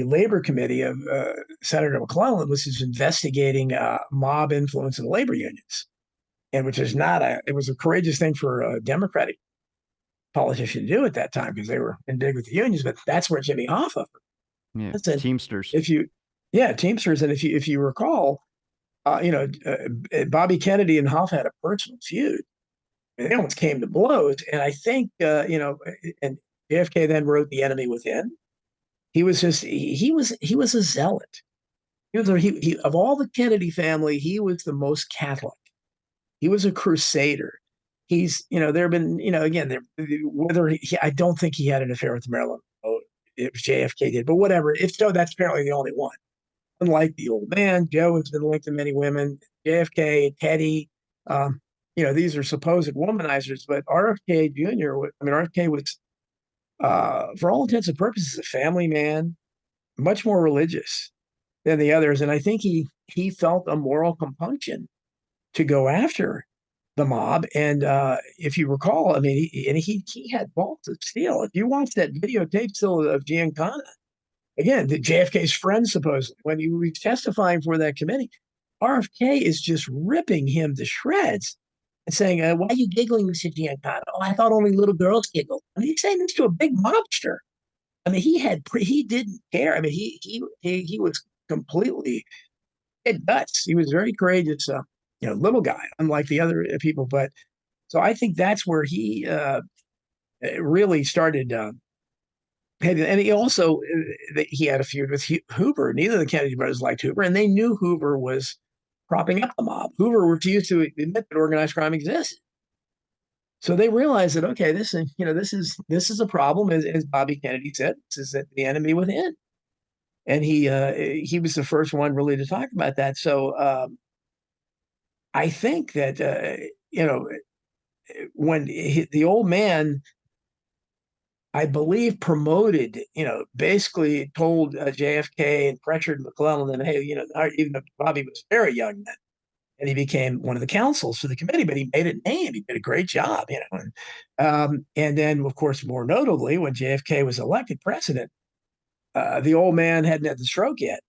B: Labor Committee of Senator McClellan, which is investigating mob influence in the labor unions, and which is not it was a courageous thing for a Democratic politician to do at that time because they were in big with the unions. But that's where Jimmy Hoffa
A: Yeah,
B: said,
A: Teamsters.
B: if you, yeah, Teamsters, and if you recall, Bobby Kennedy and Hoffa had a personal feud. They almost came to blows, and I think and JFK then wrote "The Enemy Within." He was just he was a zealot. He of all the Kennedy family, he was the most Catholic. He was a crusader. There have been, again, whether I don't think he had an affair with Marilyn Monroe. It was JFK did, but whatever. If so, that's apparently the only one. Unlike the old man, Joe has been linked to many women. JFK, Teddy, these are supposed womanizers, but RFK Jr. I mean, RFK was, for all intents and purposes, a family man, much more religious than the others, and I think he felt a moral compunction to go after the mob. And if you recall, I mean, he had balls of steel. If you watch that videotape still of Giancana, again, the JFK's friend, supposedly, when he was testifying for that committee, RFK is just ripping him to shreds and saying, "Why are you giggling, Mr. Giancana? Oh, I thought only little girls giggle." I mean, he's saying this to a big mobster. I mean, he didn't care. I mean, he was completely had guts. He was very courageous, little guy, unlike the other people. But so I think that's where he really started. And he also he had a feud with Hoover. Neither of the Kennedy brothers liked Hoover, and they knew Hoover was propping up the mob. Hoover refused to admit that organized crime existed. So they realized that okay, this is a problem, as Bobby Kennedy said. This is the enemy within, and he was the first one really to talk about that. So I think that when the old man, I believe, promoted, basically told JFK and pressured McClellan that, hey, even though Bobby was very young then, and he became one of the counsels for the committee, but he made a name. He did a great job, and then, of course, more notably, when JFK was elected president, the old man hadn't had the stroke yet.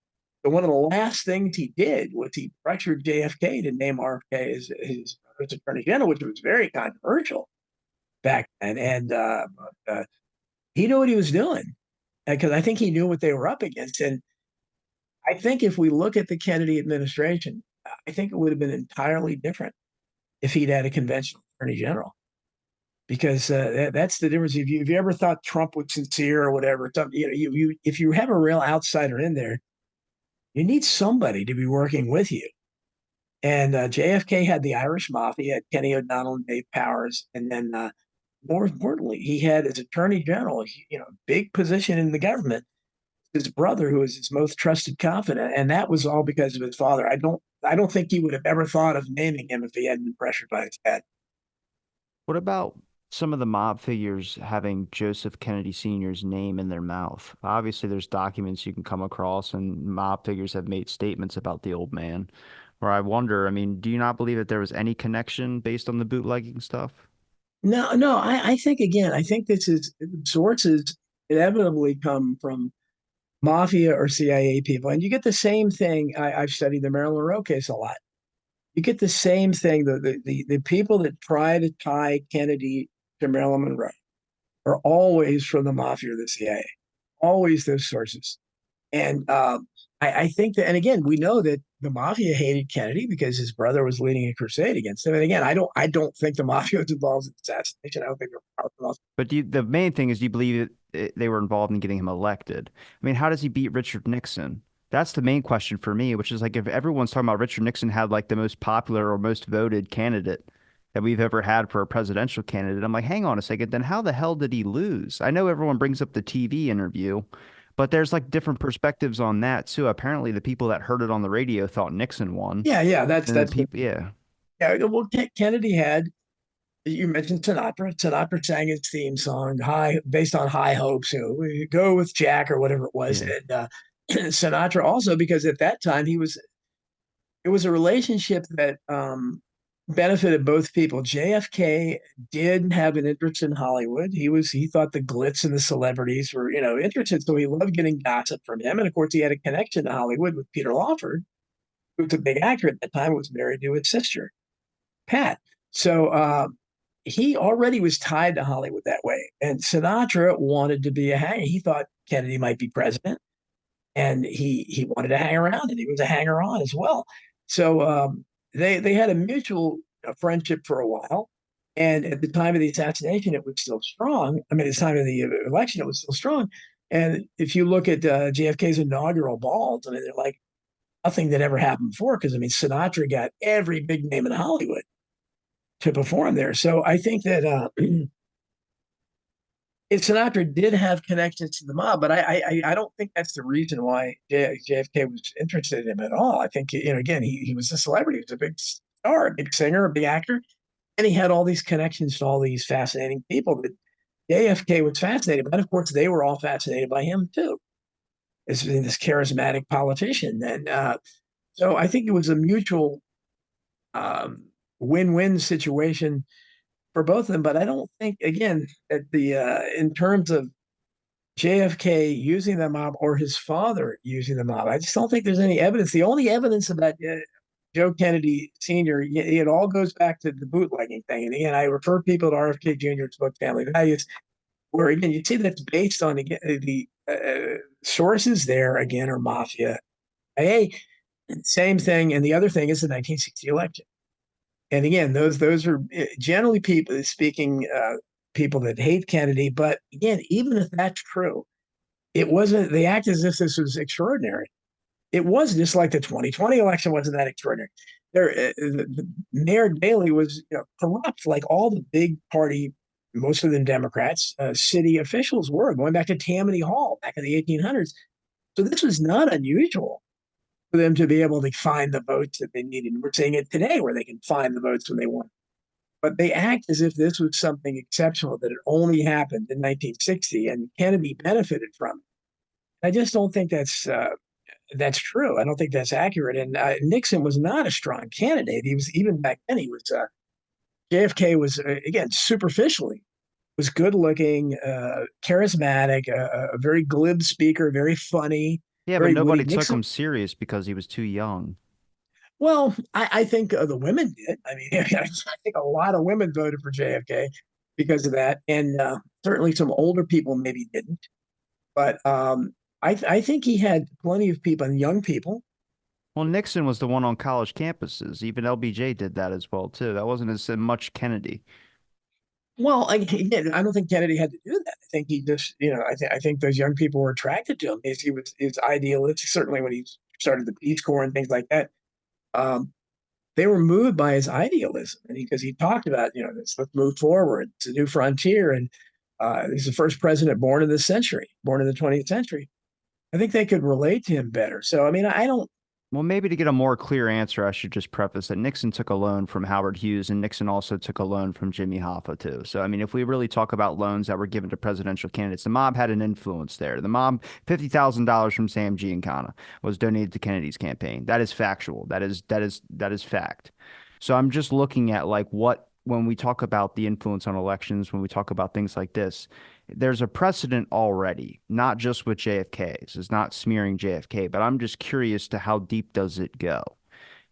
B: But one of the last things he did was he pressured JFK to name RFK as his attorney general, which was very controversial back then. And he knew what he was doing because I think he knew what they were up against. And I think if we look at the Kennedy administration, I think it would have been entirely different if he'd had a conventional attorney general. Because that's the difference. If you ever thought Trump was sincere or whatever, if you have a real outsider in there, you need somebody to be working with you. And JFK had the Irish Mafia, had Kenny O'Donnell and Dave Powers, and then more importantly, he had as Attorney General, big position in the government. His brother, who was his most trusted confidant, and that was all because of his father. I don't think he would have ever thought of naming him if he hadn't been pressured by his dad.
A: What about some of the mob figures having Joseph Kennedy Sr.'s name in their mouth? Obviously, there's documents you can come across, and mob figures have made statements about the old man. Where I wonder, I mean, do you not believe that there was any connection based on the bootlegging stuff?
B: No, no, I think again, I think this is sources inevitably come from mafia or CIA people, and you get the same thing. I've studied the Marilyn Monroe case a lot. You get the same thing. The people that try to tie Kennedy to Marilyn Monroe are always from the mafia or the CIA, always those sources. And I think that, and again, we know that the mafia hated Kennedy because his brother was leading a crusade against him. And again, I don't think the mafia was involved in the assassination. I don't think they're powerful.
A: But the main thing is, do you believe they were involved in getting him elected? I mean, how does he beat Richard Nixon? That's the main question for me, which is like if everyone's talking about Richard Nixon had like the most popular or most voted candidate that we've ever had for a presidential candidate, I'm like, hang on a second, then how the hell did he lose? I know everyone brings up the TV interview, but there's like different perspectives on that too. Apparently, the people that heard it on the radio thought Nixon won,
B: Yeah, yeah,
A: and the people, yeah,
B: yeah. Well, Kennedy had, you mentioned Sinatra. Sinatra sang his theme song, "High," based on High Hopes. We go with Jack or whatever it was,
A: yeah.
B: and Sinatra also because at that time it was a relationship that benefited both people. JFK did have an interest in Hollywood. He thought the glitz and the celebrities were interested, so he loved getting gossip from him. And of course, he had a connection to Hollywood with Peter Lawford, who was a big actor at that time, was married to his sister Pat. So he already was tied to Hollywood that way. And Sinatra wanted to be a hanger. He thought Kennedy might be president, and he wanted to hang around, and he was a hanger on as well. So they had a mutual friendship for a while. And at the time of the assassination, it was still strong. I mean, at the time of the election, it was still strong. And if you look at JFK's inaugural balls, I mean, they're like nothing that ever happened before. Because I mean, Sinatra got every big name in Hollywood to perform there. So I think that if Sinatra did have connections to the mob, but I don't think that's the reason why JFK was interested in him at all. I think again he was a celebrity, he was a big star, a big singer, a big actor, and he had all these connections to all these fascinating people that JFK was fascinated by. And of course, they were all fascinated by him too, as this charismatic politician. And so I think it was a mutual um, win-win situation for both of them. But I don't think, again, that the in terms of JFK using the mob or his father using the mob, I just don't think there's any evidence. The only evidence about Joe Kennedy Sr., it all goes back to the bootlegging thing. And again, I refer people to RFK Jr.'s book, Family Values, where again, you see that's based on again, the sources there again are mafia. Hey, same thing. And the other thing is the 1960 election. And again, those are generally people speaking, people that hate Kennedy. But again, even if that's true, it wasn't. They act as if this was extraordinary. It was just like the 2020 election wasn't that extraordinary. Mayor Daley was corrupt, like all the big party, most of them Democrats, city officials were going back to Tammany Hall back in the 1800s. So this was not unusual for them to be able to find the votes that they needed. We're seeing it today where they can find the votes when they want. But they act as if this was something exceptional that it only happened in 1960 and Kennedy benefited from it. I just don't think that's true. I don't think that's accurate. And Nixon was not a strong candidate. He was even back then. He was JFK was again superficially was good looking, charismatic, a very glib speaker, very funny,
A: Yeah, but
B: very witty.
A: nobody took
B: Nixon.
A: him serious because he was too young.
B: Well, I think the women did. I mean, I think a lot of women voted for JFK because of that, and certainly some older people maybe didn't. But I think he had plenty of people and young people.
A: Well, Nixon was the one on college campuses. Even LBJ did that as well too. That wasn't as much Kennedy.
B: Well, again, I don't think Kennedy had to do that. I think he just, I think those young people were attracted to him. He was idealistic. Certainly when he started the Peace Corps and things like that. Um, they were moved by his idealism, and because he talked about, let's move forward. It's a new frontier, and he's the first president born in this century, born in the 20th century. I think they could relate to him better. So, I mean, I don't.
A: Well, maybe to get a more clear answer, I should just preface that Nixon took a loan from Howard Hughes, and Nixon also took a loan from Jimmy Hoffa, too. So, I mean, if we really talk about loans that were given to presidential candidates, the mob had an influence there. The mob, $50,000 from Sam Giancana was donated to Kennedy's campaign. That is factual. That is fact. So I'm just looking at like what when we talk about the influence on elections, when we talk about things like this, there's a precedent already, not just with JFK. This is not smearing JFK, but I'm just curious to how deep does it go?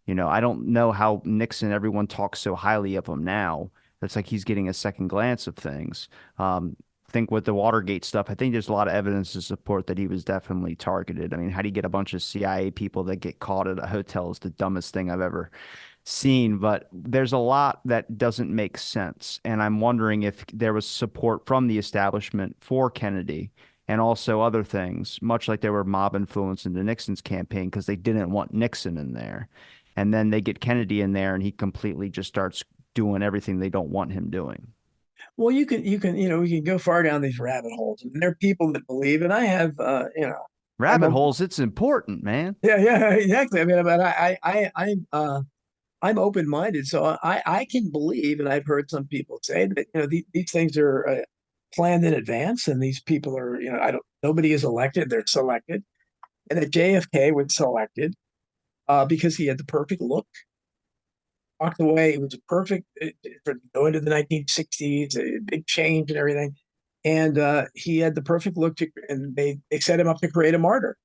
A: I don't know how Nixon, everyone talks so highly of him now. It's like he's getting a second glance of things. I think with the Watergate stuff, I think there's a lot of evidence to support that he was definitely targeted. I mean, how do you get a bunch of CIA people that get caught at a hotel is the dumbest thing I've ever seen, but there's a lot that doesn't make sense. And I'm wondering if there was support from the establishment for Kennedy and also other things, much like there were mob influence into Nixon's campaign because they didn't want Nixon in there. And then they get Kennedy in there and he completely just starts doing everything they don't want him doing.
B: Well, we can go far down these rabbit holes. And there are people that believe, and I have, I'm
A: Rabbit
B: a,
A: holes, it's important, man.
B: yeah, yeah, exactly. I mean, but I'm open-minded, so I can believe, and I've heard some people say that these things are planned in advance, and these people are, I don't, nobody is elected; they're selected, and that JFK was selected because he had the perfect look. Walked away. It was a perfect for going to the 1960s, a big change and everything. And he had the perfect look and they set him up to create a martyr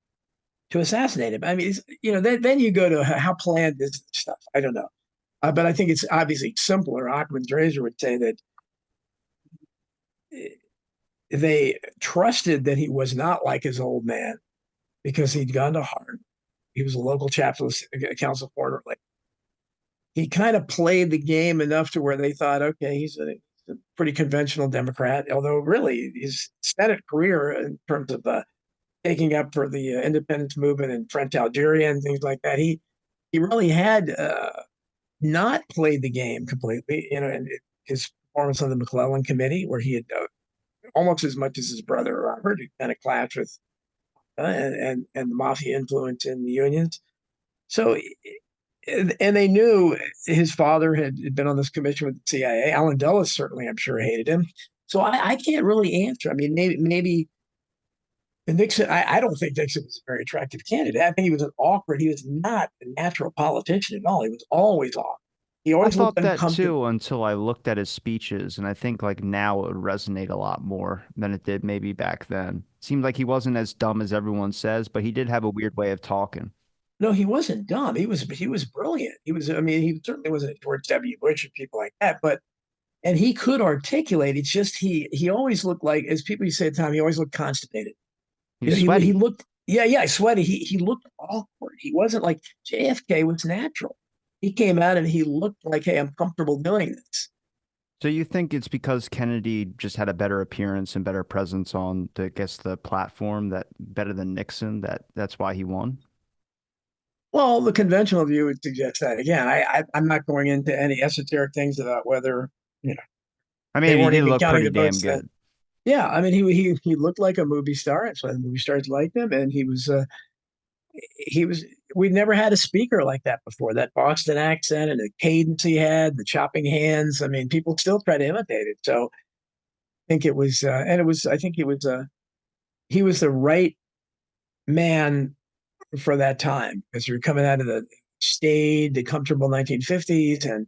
B: to assassinate him. I mean, then you go to how planned is this stuff? I don't know. But I think it's obviously simpler. Occam's razor would say that they trusted that he was not like his old man because he'd gone to Harvard. He was a local chaplain, council of foreign relations. He kind of played the game enough to where they thought, okay, he's a pretty conventional Democrat. Although really, his Senate career in terms of taking up for the independence movement in French Algeria and things like that, he really had not played the game completely. And his performance on the McClellan Committee, where he had almost as much as his brother Robert, he kind of clashed with and the mafia influence in the unions. So and they knew his father had been on this commission with the CIA. Allen Dulles certainly, I'm sure, hated him. So I can't really answer. I mean, maybe Nixon. I don't think Nixon was a very attractive candidate. I think he was an awkward. He was not a natural politician at all. He was always awkward. He
A: I
B: always looked
A: thought that
B: uncomfortable.
A: too until I looked at his speeches, and I think like now it would resonate a lot more than it did maybe back then. Seemed like he wasn't as dumb as everyone says, but he did have a weird way of talking.
B: No, he wasn't dumb. He was brilliant. He was. I mean, he certainly wasn't George W. Bush or people like that. But and he could articulate. It's just he always looked like, as people used to say at the time, he always looked constipated.
A: He was
B: He
A: sweaty.
B: looked, yeah, sweaty. He looked awkward. He wasn't like JFK was natural. He came out and he looked like, hey, I'm comfortable doing this.
A: So you think it's because Kennedy just had a better appearance and better presence on the, I guess, the platform that better than Nixon, that's why he won?
B: Well, the conventional view would suggest that. Again, I'm not going into any esoteric things about whether you know
A: I
B: they
A: mean, he
B: weren't
A: did
B: even
A: look
B: counting
A: pretty
B: the
A: damn
B: votes then.
A: good.
B: Yeah, I mean, he looked like a movie star. That's why the movie stars liked him, and he was. We'd never had a speaker like that before. That Boston accent and the cadence he had, the chopping hands. I mean, people still try to imitate it. So I think it was, and it was. I think he was the right man for that time because you were coming out of the staid, the comfortable 1950s, and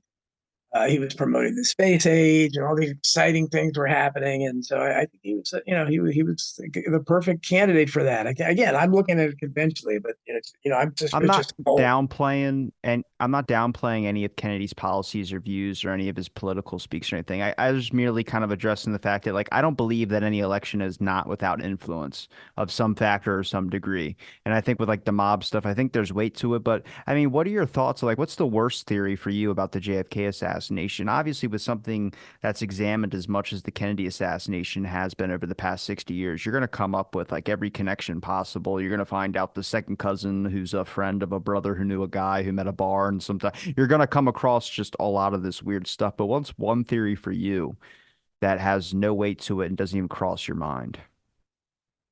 B: he was promoting the space age, and all these exciting things were happening. And so I think he was, he was the perfect candidate for that. Again, I'm looking at it conventionally, but I'm
A: I'm
B: suspicious
A: not
B: of all.
A: downplaying and I'm not downplaying any of Kennedy's policies or views or any of his political speaks or anything. I was merely kind of addressing the fact that like I don't believe that any election is not without influence of some factor or some degree. And I think with like the mob stuff, I think there's weight to it. But I mean, what are your thoughts? Like, what's the worst theory for you about the JFK assassination? assassination. Obviously, with something that's examined as much as the Kennedy assassination has been over the past 60 years, you're going to come up with like every connection possible. You're going to find out the second cousin who's a friend of a brother who knew a guy who met a bar, and sometimes you're going to come across just a lot of this weird stuff. But what's one theory for you that has no weight to it and doesn't even cross your mind?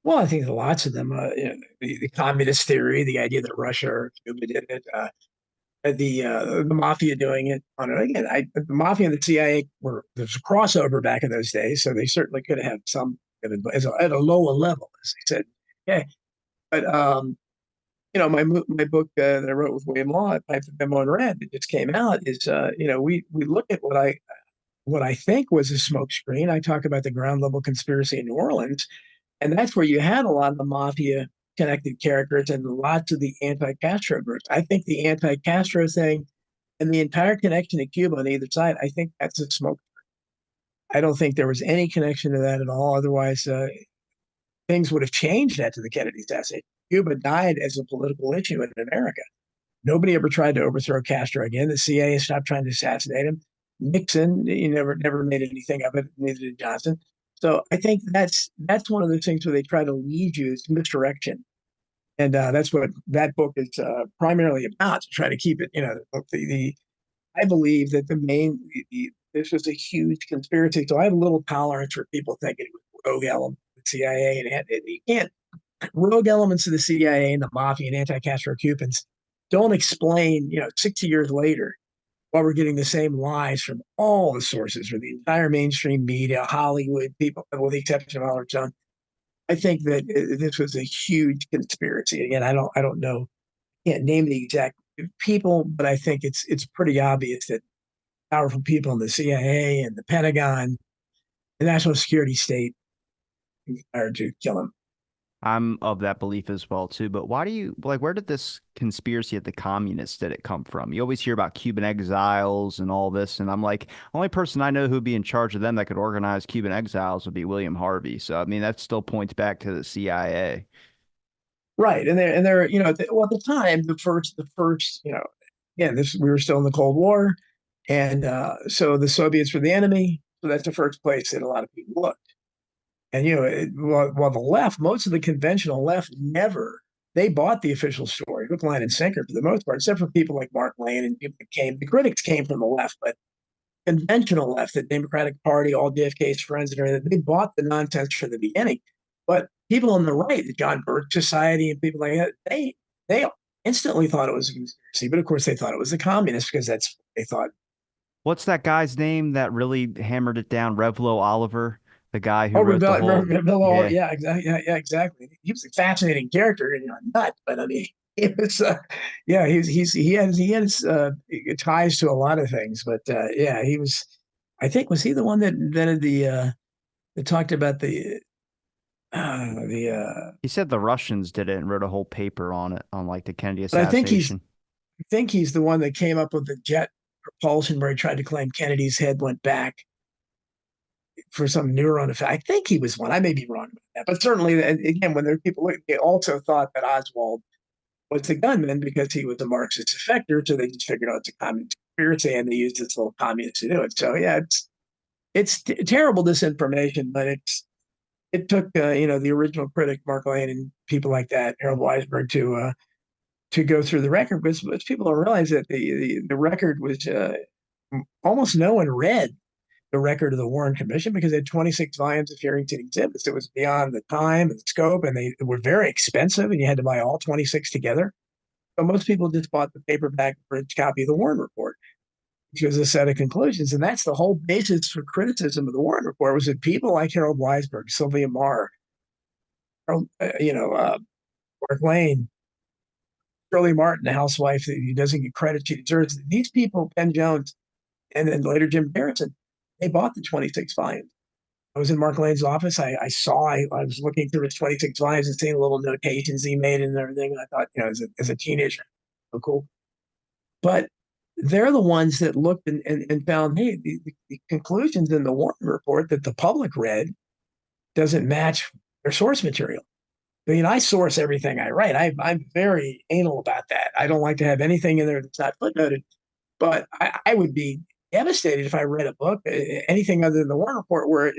B: Well, I think lots of them, the communist theory, the idea that Russia or Cuba did it, the mafia doing it. On it again, the mafia and the CIA were there's a crossover back in those days, so they certainly could have some at a lower level, as they said. Yeah, but my book that I wrote with William Law, Pipe the Memo and Red, that just came out, is we look at what I think was a smokescreen. I talk about the ground level conspiracy in New Orleans, and that's where you had a lot of the mafia connected characters and lots of the anti-Castro groups. I think the anti-Castro thing and the entire connection to Cuba on either side, I think that's a smoke. I don't think there was any connection to that at all. Otherwise, things would have changed after the Kennedy assassination. Cuba died as a political issue in America. Nobody ever tried to overthrow Castro again. The CIA stopped trying to assassinate him. Nixon, he never made anything of it. Neither did Johnson. So I think that's one of those things where they try to lead you to misdirection, and that's what that book is primarily about. To try to keep it, I believe that this was a huge conspiracy. So I have a little tolerance for people thinking it was rogue elements of the CIA, and you can't rogue elements of the CIA and the mafia and anti-Castro Cubans don't explain, 60 years later, why we're getting the same lies from all the sources, from the entire mainstream media, Hollywood, people, with the exception of Oliver Stone. I think that this was a huge conspiracy. Again, I don't know, can't name the exact people, but I think it's pretty obvious that powerful people in the CIA and the Pentagon, the national security state, conspired to kill him.
A: I'm of that belief as well too. But why do you like where did this conspiracy of the communists did it come from? You always hear about Cuban exiles and all this, and I'm like, only person I know who'd be in charge of them that could organize Cuban exiles would be William Harvey. So I mean that still points back to the CIA.
B: Right, and they're well, at the time, the first again, this we were still in the Cold War, and so the Soviets were the enemy. So that's the first place that a lot of people looked. And while the left, most of the conventional left, never they bought the official story, hook, line, and sinker for the most part, except for people like Mark Lane and people that came. The critics came from the left, but conventional left, the Democratic Party, all JFK's friends, and everything, they bought the nonsense from the beginning. But people on the right, the John Birch Society and people like that, they instantly thought it was a conspiracy. But of course, they thought it was the communists because that's what they thought.
A: What's that guy's name that really hammered it down? Revlo Oliver, the guy who
B: Oh,
A: wrote the whole yeah.
B: yeah, exactly, yeah, exactly. He was a fascinating character, and a nut, but I mean, it was, yeah, he had ties to a lot of things, but yeah, he was. I think was he the one that invented that talked about the
A: He said the Russians did it and wrote a whole paper on it on like the Kennedy
B: but
A: assassination.
B: I think he's the one that came up with the jet propulsion where he tried to claim Kennedy's head went back for some neuron effect. I think he was one. I may be wrong about that, but certainly, and again, when there are people, they also thought that Oswald was the gunman because he was a Marxist defector, so they just figured out it's a communist conspiracy, and they used this little communist to do it. So yeah, it's terrible disinformation, but it took the original critic Mark Lane and people like that, Harold Weisberg, to go through the record. But people don't realize that the record was almost no one read the record of the Warren Commission because it had 26 volumes of Harrington exhibits. It was beyond the time and the scope, and they were very expensive, and you had to buy all 26 together. So most people just bought the paperback printed copy of the Warren Report, which was a set of conclusions. And that's the whole basis for criticism of the Warren Report was that people like Harold Weisberg, Sylvia Marr, Mark Lane, Shirley Martin, the housewife who doesn't get credit she deserves. These people, Penn Jones, and then later Jim Garrison, they bought the 26 volumes. I was in Mark Lane's office. I was looking through his 26 volumes and seeing the little notations he made and everything. And I thought, as a teenager, so cool. But they're the ones that looked and found, hey, the conclusions in the Warren Report that the public read doesn't match their source material. I mean, I source everything I write. I'm very anal about that. I don't like to have anything in there that's not footnoted. But I would be devastated if I read a book, anything other than the Warren Report, where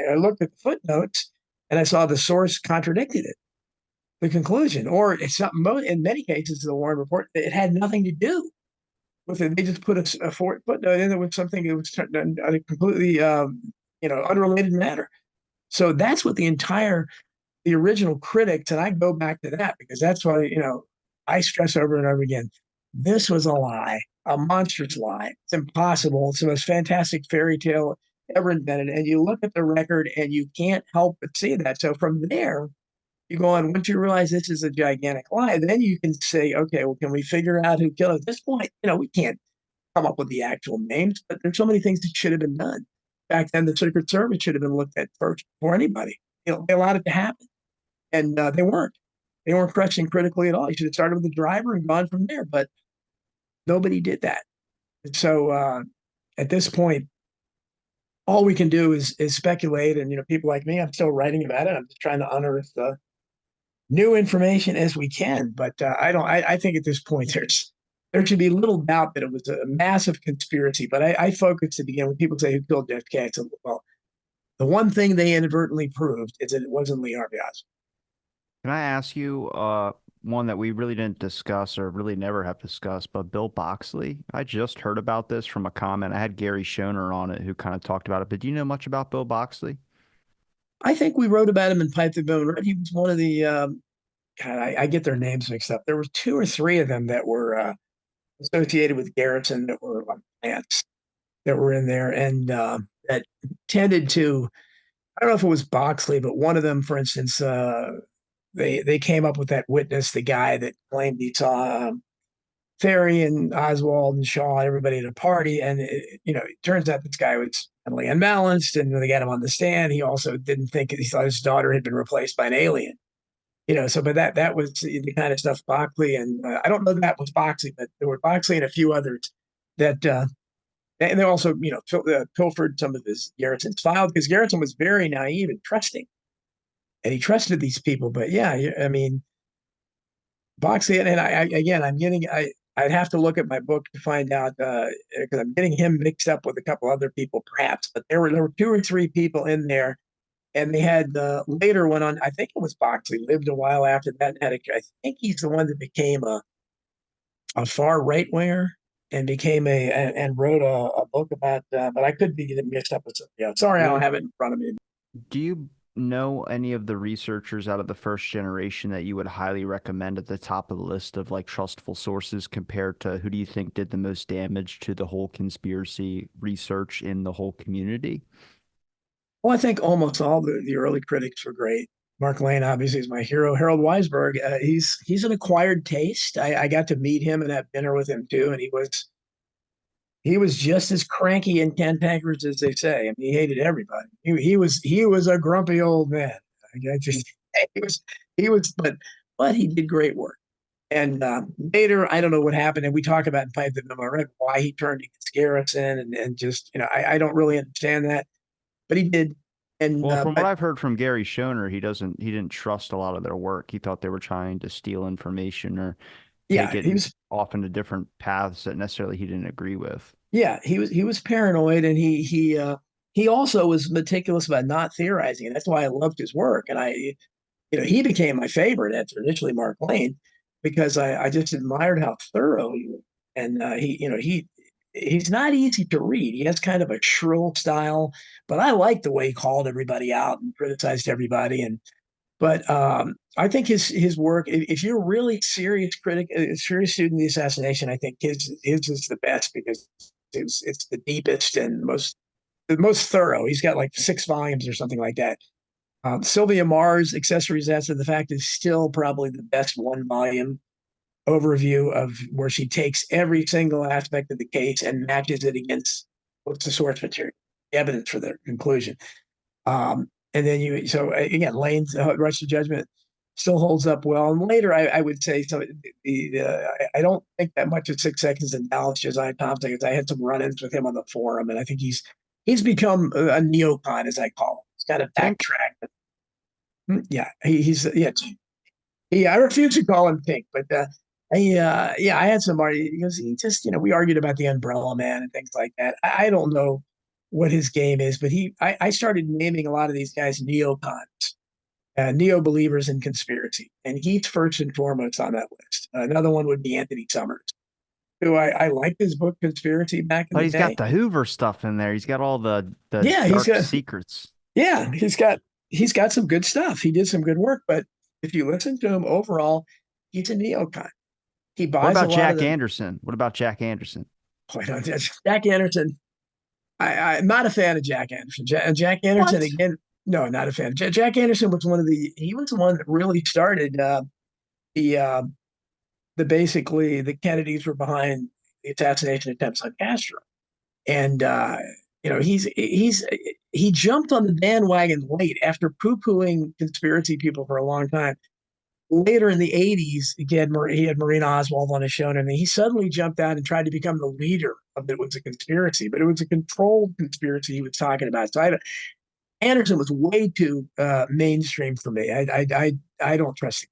B: I looked at the footnotes and I saw the source contradicted it, the conclusion, or it's something. In many cases, the Warren Report, it had nothing to do with it. They just put a footnote in it with something that was a completely, unrelated matter. So that's what the original critics, and I go back to that because that's why, I stress over and over again, this was a lie, a monstrous lie. It's impossible. It's the most fantastic fairy tale ever invented. And you look at the record and you can't help but see that. So from there, you go on, once you realize this is a gigantic lie, then you can say, okay, well, can we figure out who killed it? At this point, we can't come up with the actual names, but there's so many things that should have been done. Back then, the Secret Service should have been looked at first before anybody. They allowed it to happen, and they weren't. They weren't questioning critically at all. You should have started with the driver and gone from there, but nobody did that. And so at this point, all we can do is speculate. And people like me, I'm still writing about it. I'm just trying to unearth the new information as we can. But I don't. I think at this point there should be little doubt that it was a massive conspiracy. But I focus to begin when people say who killed JFK. I said, well, the one thing they inadvertently proved is that it wasn't Lee Harvey Oswald.
A: Can I ask you one that we really didn't discuss or really never have discussed, but Bill Boxley? I just heard about this from a comment. I had Gary Schoner on it who kind of talked about it, but do you know much about Bill Boxley?
B: I think we wrote about him in Pipe the Bone. Right? He was one of the. God, I get their names mixed up. There were two or three of them that were associated with Garrison that were plants that were in there, and that tended to. I don't know if it was Boxley, but one of them, for instance, they came up with that witness, the guy that claimed he saw Ferry and Oswald and Shaw and everybody at a party, and it turns out this guy was mentally unbalanced, and when they got him on the stand, he also didn't think he thought his daughter had been replaced by an alien. So but that was the kind of stuff Boxley and I don't know that was Boxley, but there were Boxley and a few others that and they also pilfered some of his Garrison's files because Garrison was very naive and trusting, and he trusted these people. But yeah, I mean Boxley and I again I'd have to look at my book to find out because I'm getting him mixed up with a couple other people perhaps, but there were two or three people in there. And they had the later one on, I think it was Boxley, lived a while after that. I think he's the one that became a far right winger and became and wrote a book about, but I could be getting mixed up with something else. Sorry, I don't
A: Well,
B: have it in front of me.
A: do you know any of the researchers out of the first generation that you would highly recommend at the top of the list of like trustful sources compared to who do you think did the most damage to the whole conspiracy research in the whole community?
B: Well, I think almost all the early critics were great. Mark Lane obviously is my hero. Harold Weisberg, he's an acquired taste. I got to meet him and have dinner with him too, and he was just as cranky and cantankerous as they say. I mean, he hated everybody. He was a grumpy old man. I just he was, but he did great work. And later, I don't know what happened, and we talk about in Pipe the Memo, why he turned against Garrison, and just I don't really understand that, but he did. And
A: Well, from what
B: but
A: I've heard from Gary Schoner, he didn't trust a lot of their work. He thought they were trying to steal information or take
B: yeah,
A: it
B: he was
A: off into different paths that necessarily he didn't agree with.
B: yeah he was paranoid, and he also was meticulous about not theorizing, and that's why I loved his work. And he became my favorite after initially Mark Lane because I just admired how thorough he was. And he's not easy to read. He has kind of a shrill style, but I like the way he called everybody out and criticized everybody. And but I think his work, if you're a really serious critic, a serious student of the assassination, I think his is the best because it's the deepest and most thorough. He's got like 6 volumes or something like that. Sylvia Mars, Accessories After the Fact, is still probably the best 1 volume overview of where she takes every single aspect of the case and matches it against what's the source material, evidence for their conclusion. And then so again, Lane's Rush to Judgment still holds up well. And later, I would say so. I don't think that much of 6 Seconds in Dallas, Josiah Thompson, because I had some run-ins with him on the forum, and I think he's become a neocon, as I call him. He's got to
A: Think
B: backtrack. Yeah, he's yeah. I refuse to call him pink, but Yeah, I had somebody because he just, we argued about the Umbrella Man and things like that. I don't know what his game is, but I started naming a lot of these guys neocons, neo believers in conspiracy, and he's first and foremost on that list. Another one would be Anthony Summers, who I liked his book Conspiracy back in
A: But
B: the
A: he's got
B: day.
A: the Hoover stuff in there. He's got all the
B: Yeah,
A: dark secrets.
B: yeah, he's got some good stuff. He did some good work, but if you listen to him overall, he's a neocon. He
A: What
B: buys a
A: about
B: lot of
A: Jack
B: the.
A: Anderson? What about Jack Anderson?
B: Oh, I don't, Jack Anderson. I'm not a fan of Jack Anderson. Jack Anderson
A: What?
B: again. No, not a fan. Jack Anderson was one of the. He was the one that really started the the basically the Kennedys were behind the assassination attempts on Castro, and he jumped on the bandwagon late after poo-pooing conspiracy people for a long time. Later in the 80s, he had Marina Oswald on his show, and he suddenly jumped out and tried to become the leader of it was a conspiracy, but it was a controlled conspiracy he was talking about. Anderson was way too mainstream for me. I don't trust him.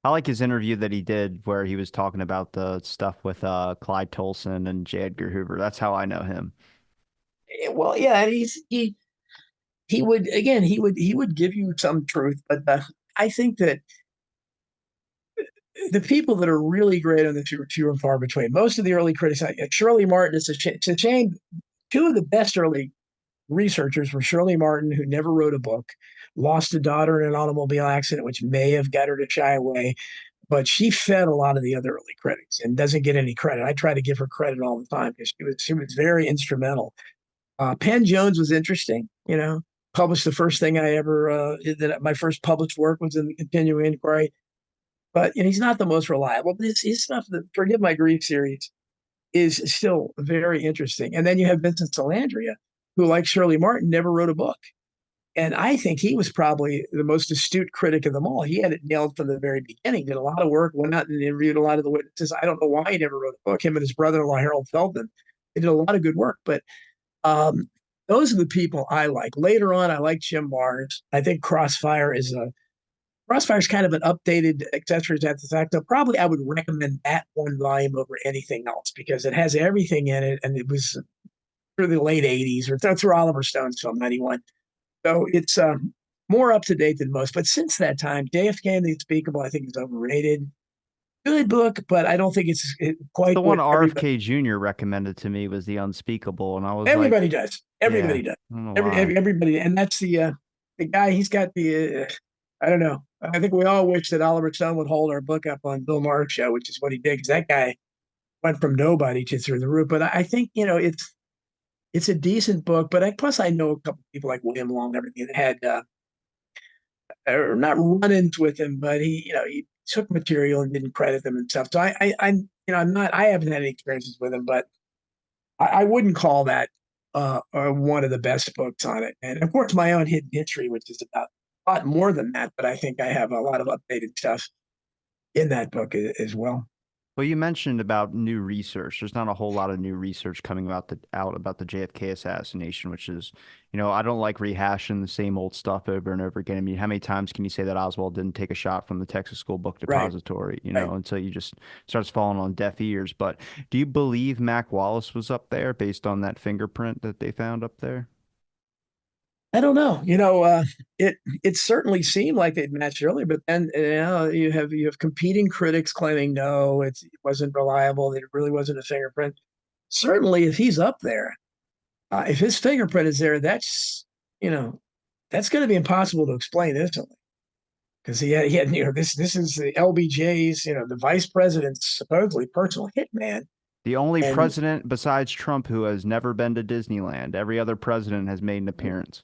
A: I like his interview that he did where he was talking about the stuff with Clyde Tolson and J. Edgar Hoover. That's how I know him.
B: Well, yeah, and he would again he would give you some truth, but I think that the people that are really great on the two are few and far between. Most of the early critics, Shirley Martin, it's a shame. Two of the best early researchers were Shirley Martin, who never wrote a book, lost a daughter in an automobile accident, which may have got her to shy away, but she fed a lot of the other early critics and doesn't get any credit. I try to give her credit all the time because she was very instrumental. Penn Jones was interesting, published the first thing I ever my first published work was in the Continuing Inquiry, but he's not the most reliable. But his stuff, the Forgive My Grief series, is still very interesting. And then you have Vincent Salandria, who, like Shirley Martin, never wrote a book. And I think he was probably the most astute critic of them all. He had it nailed from the very beginning, did a lot of work, went out and interviewed a lot of the witnesses. I don't know why he never wrote a book. Him and his brother-in-law, Harold Feldman, they did a lot of good work. But um, those are the people I like. Later on, I like Jim Mars. I think Crossfire is kind of an updated accessories at the fact. Though probably I would recommend that one volume over anything else because it has everything in it, and it was through the late '80s or through Oliver Stone's film '91. So it's more up to date than most. But since that time, JFK and the Unspeakable, I think, is overrated. Good book, but I don't think it's
A: It's
B: quite
A: the one
B: what everybody
A: RFK Jr. recommended to me was The Unspeakable, and I was like,
B: everybody does.
A: yeah,
B: Everybody does.
A: I don't know why.
B: Everybody, and that's the guy. He's got the. I don't know. I think we all wish that Oliver Stone would hold our book up on Bill Maher's show, which is what he did, because that guy went from nobody to through the roof. But I think it's a decent book. But plus I know a couple of people like William Long and everything that had or not run-ins with him, but he took material and didn't credit them and stuff. So I'm not I haven't had any experiences with him, but I wouldn't call that one of the best books on it. And of course, my own hidden history, which is about a lot more than that, but I think I have a lot of updated stuff in that book as well.
A: Well, you mentioned about new research. There's not a whole lot of new research coming out about the JFK assassination, which is, I don't like rehashing the same old stuff over and over again. I mean, how many times can you say that Oswald didn't take a shot from the Texas School Book
B: Right,
A: Depository,
B: right.
A: until you just starts falling on deaf ears. But do you believe Mac Wallace was up there based on that fingerprint that they found up there?
B: I don't know. It certainly seemed like they'd matched earlier, but then you have competing critics claiming no, it wasn't reliable. It really wasn't a fingerprint. Certainly, if he's up there, if his fingerprint is there, you know that's going to be impossible to explain instantly because he had this is the LBJ's the vice president's supposedly personal hitman,
A: The only
B: and
A: president besides Trump who has never been to Disneyland. Every other president has made an appearance.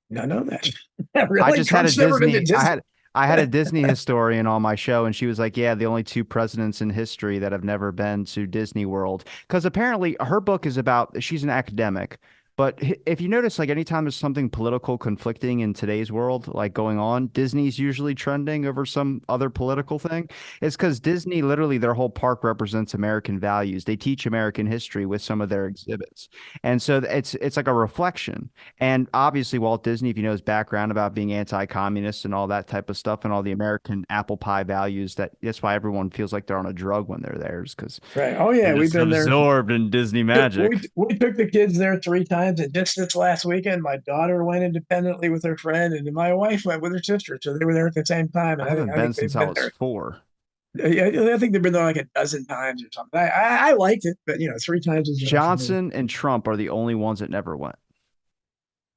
B: none of that.
A: I
B: Really,
A: just had a
B: Trump's never been to
A: Disney. I
B: Disney.
A: had I had a Disney historian on my show, and she was like, "Yeah, the only two presidents in history that have never been to Disney World." Because apparently her book is about. She's an academic. But if you notice, like anytime there's something political conflicting in today's world, like going on, Disney's usually trending over some other political thing. It's because Disney, literally, their whole park represents American values. They teach American history with some of their exhibits, and so it's like a reflection. And obviously, Walt Disney, if you know his background about being anti-communist and all that type of stuff, and all the American apple pie values, that's why everyone feels like they're on a drug when they're there, is because
B: Right. Oh
A: they're
B: yeah, we've
A: just
B: been there.
A: absorbed in Disney
B: We
A: magic.
B: we took the kids there 3 times, and just this last weekend, my daughter went independently with her friend, and my wife went with her sister. So they were there at the same time,
A: I
B: and
A: haven't
B: I
A: been
B: think
A: since
B: they've
A: I
B: been
A: was
B: there.
A: 4.
B: Yeah, I think they've been there like a dozen times or something. I liked it, but 3 times is enough for me.
A: Johnson and Trump are the only ones that never went.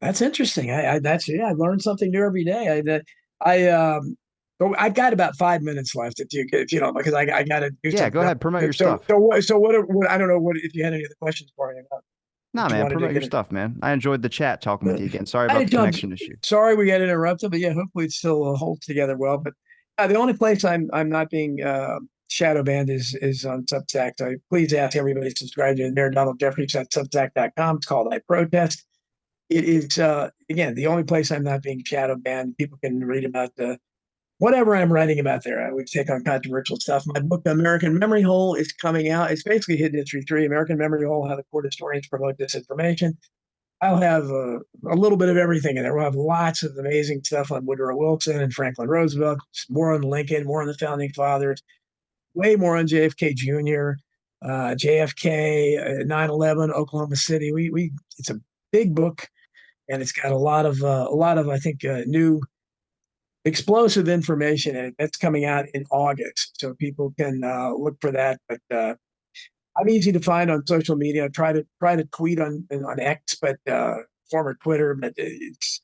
B: That's interesting. I learned something new every day. I've got about 5 minutes left if you don't, because I got to do
A: Yeah,
B: something
A: go
B: else.
A: ahead, promote your
B: So
A: stuff.
B: so what I don't know what if you had any other questions for me about
A: Nah,
B: what you
A: man,
B: wanted to
A: promote your
B: get in.
A: stuff, man. I enjoyed the chat talking with you again. Sorry
B: Hi,
A: about the
B: John.
A: connection issue.
B: Sorry we got interrupted, but yeah, hopefully it still holds together well. But the only place I'm not being shadow banned is on Substack. So please ask everybody to subscribe to Mayor Donald Jeffries at Substack.com. It's called I Protest. It is again the only place I'm not being shadow banned. People can read about whatever I'm writing about there. I would take on controversial stuff. My book, American Memory Hole, is coming out. It's basically Hidden History 3, American Memory Hole, How the Court Historians Promote Disinformation. I'll have a little bit of everything in there. We'll have lots of amazing stuff on Woodrow Wilson and Franklin Roosevelt, more on Lincoln, more on the founding fathers, way more on JFK Jr., JFK, 9/11, Oklahoma City. It's a big book, and it's got a lot of I think new explosive information in it. That's coming out in August, so people can look for that. But I'm easy to find on social media. I try to tweet on X, but former Twitter, but it's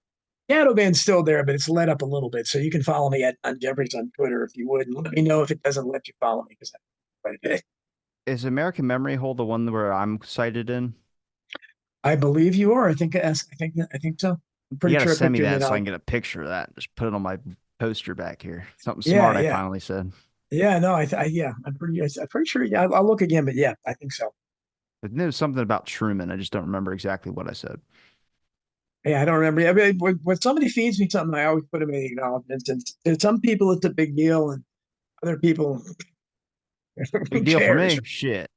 B: shadow ban's still there, but it's let up a little bit. So you can follow me at on Jeffries on Twitter if you would, and let me know if it doesn't let you follow me because
A: Is American Memory Hole the one where I'm cited in?
B: I believe you are. I think so. I'm
A: You
B: pretty
A: gotta
B: sure I
A: send
B: put
A: me
B: your name
A: that so I
B: out.
A: can get a picture of that. Just put it on my poster back here. Something
B: Yeah,
A: smart I
B: yeah,
A: finally said.
B: yeah. No, yeah. I'm pretty sure. Yeah, I'll look again, but yeah, I think so.
A: But there was something about Truman. I just don't remember exactly what I said.
B: Yeah, I don't remember. I mean, when somebody feeds me something, I always put them in the acknowledgments. And to some people, it's a big deal, and other people,
A: Big
B: who
A: deal for
B: cares?
A: me. Shit.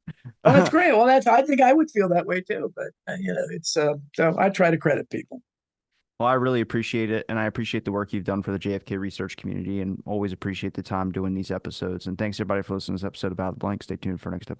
B: Oh, that's great. Well, I think I would feel that way too. But it's so I try to credit people.
A: Well, I really appreciate it, and I appreciate the work you've done for the JFK research community, and always appreciate the time doing these episodes. And thanks everybody for listening to this episode about the blank. Stay tuned for next episode.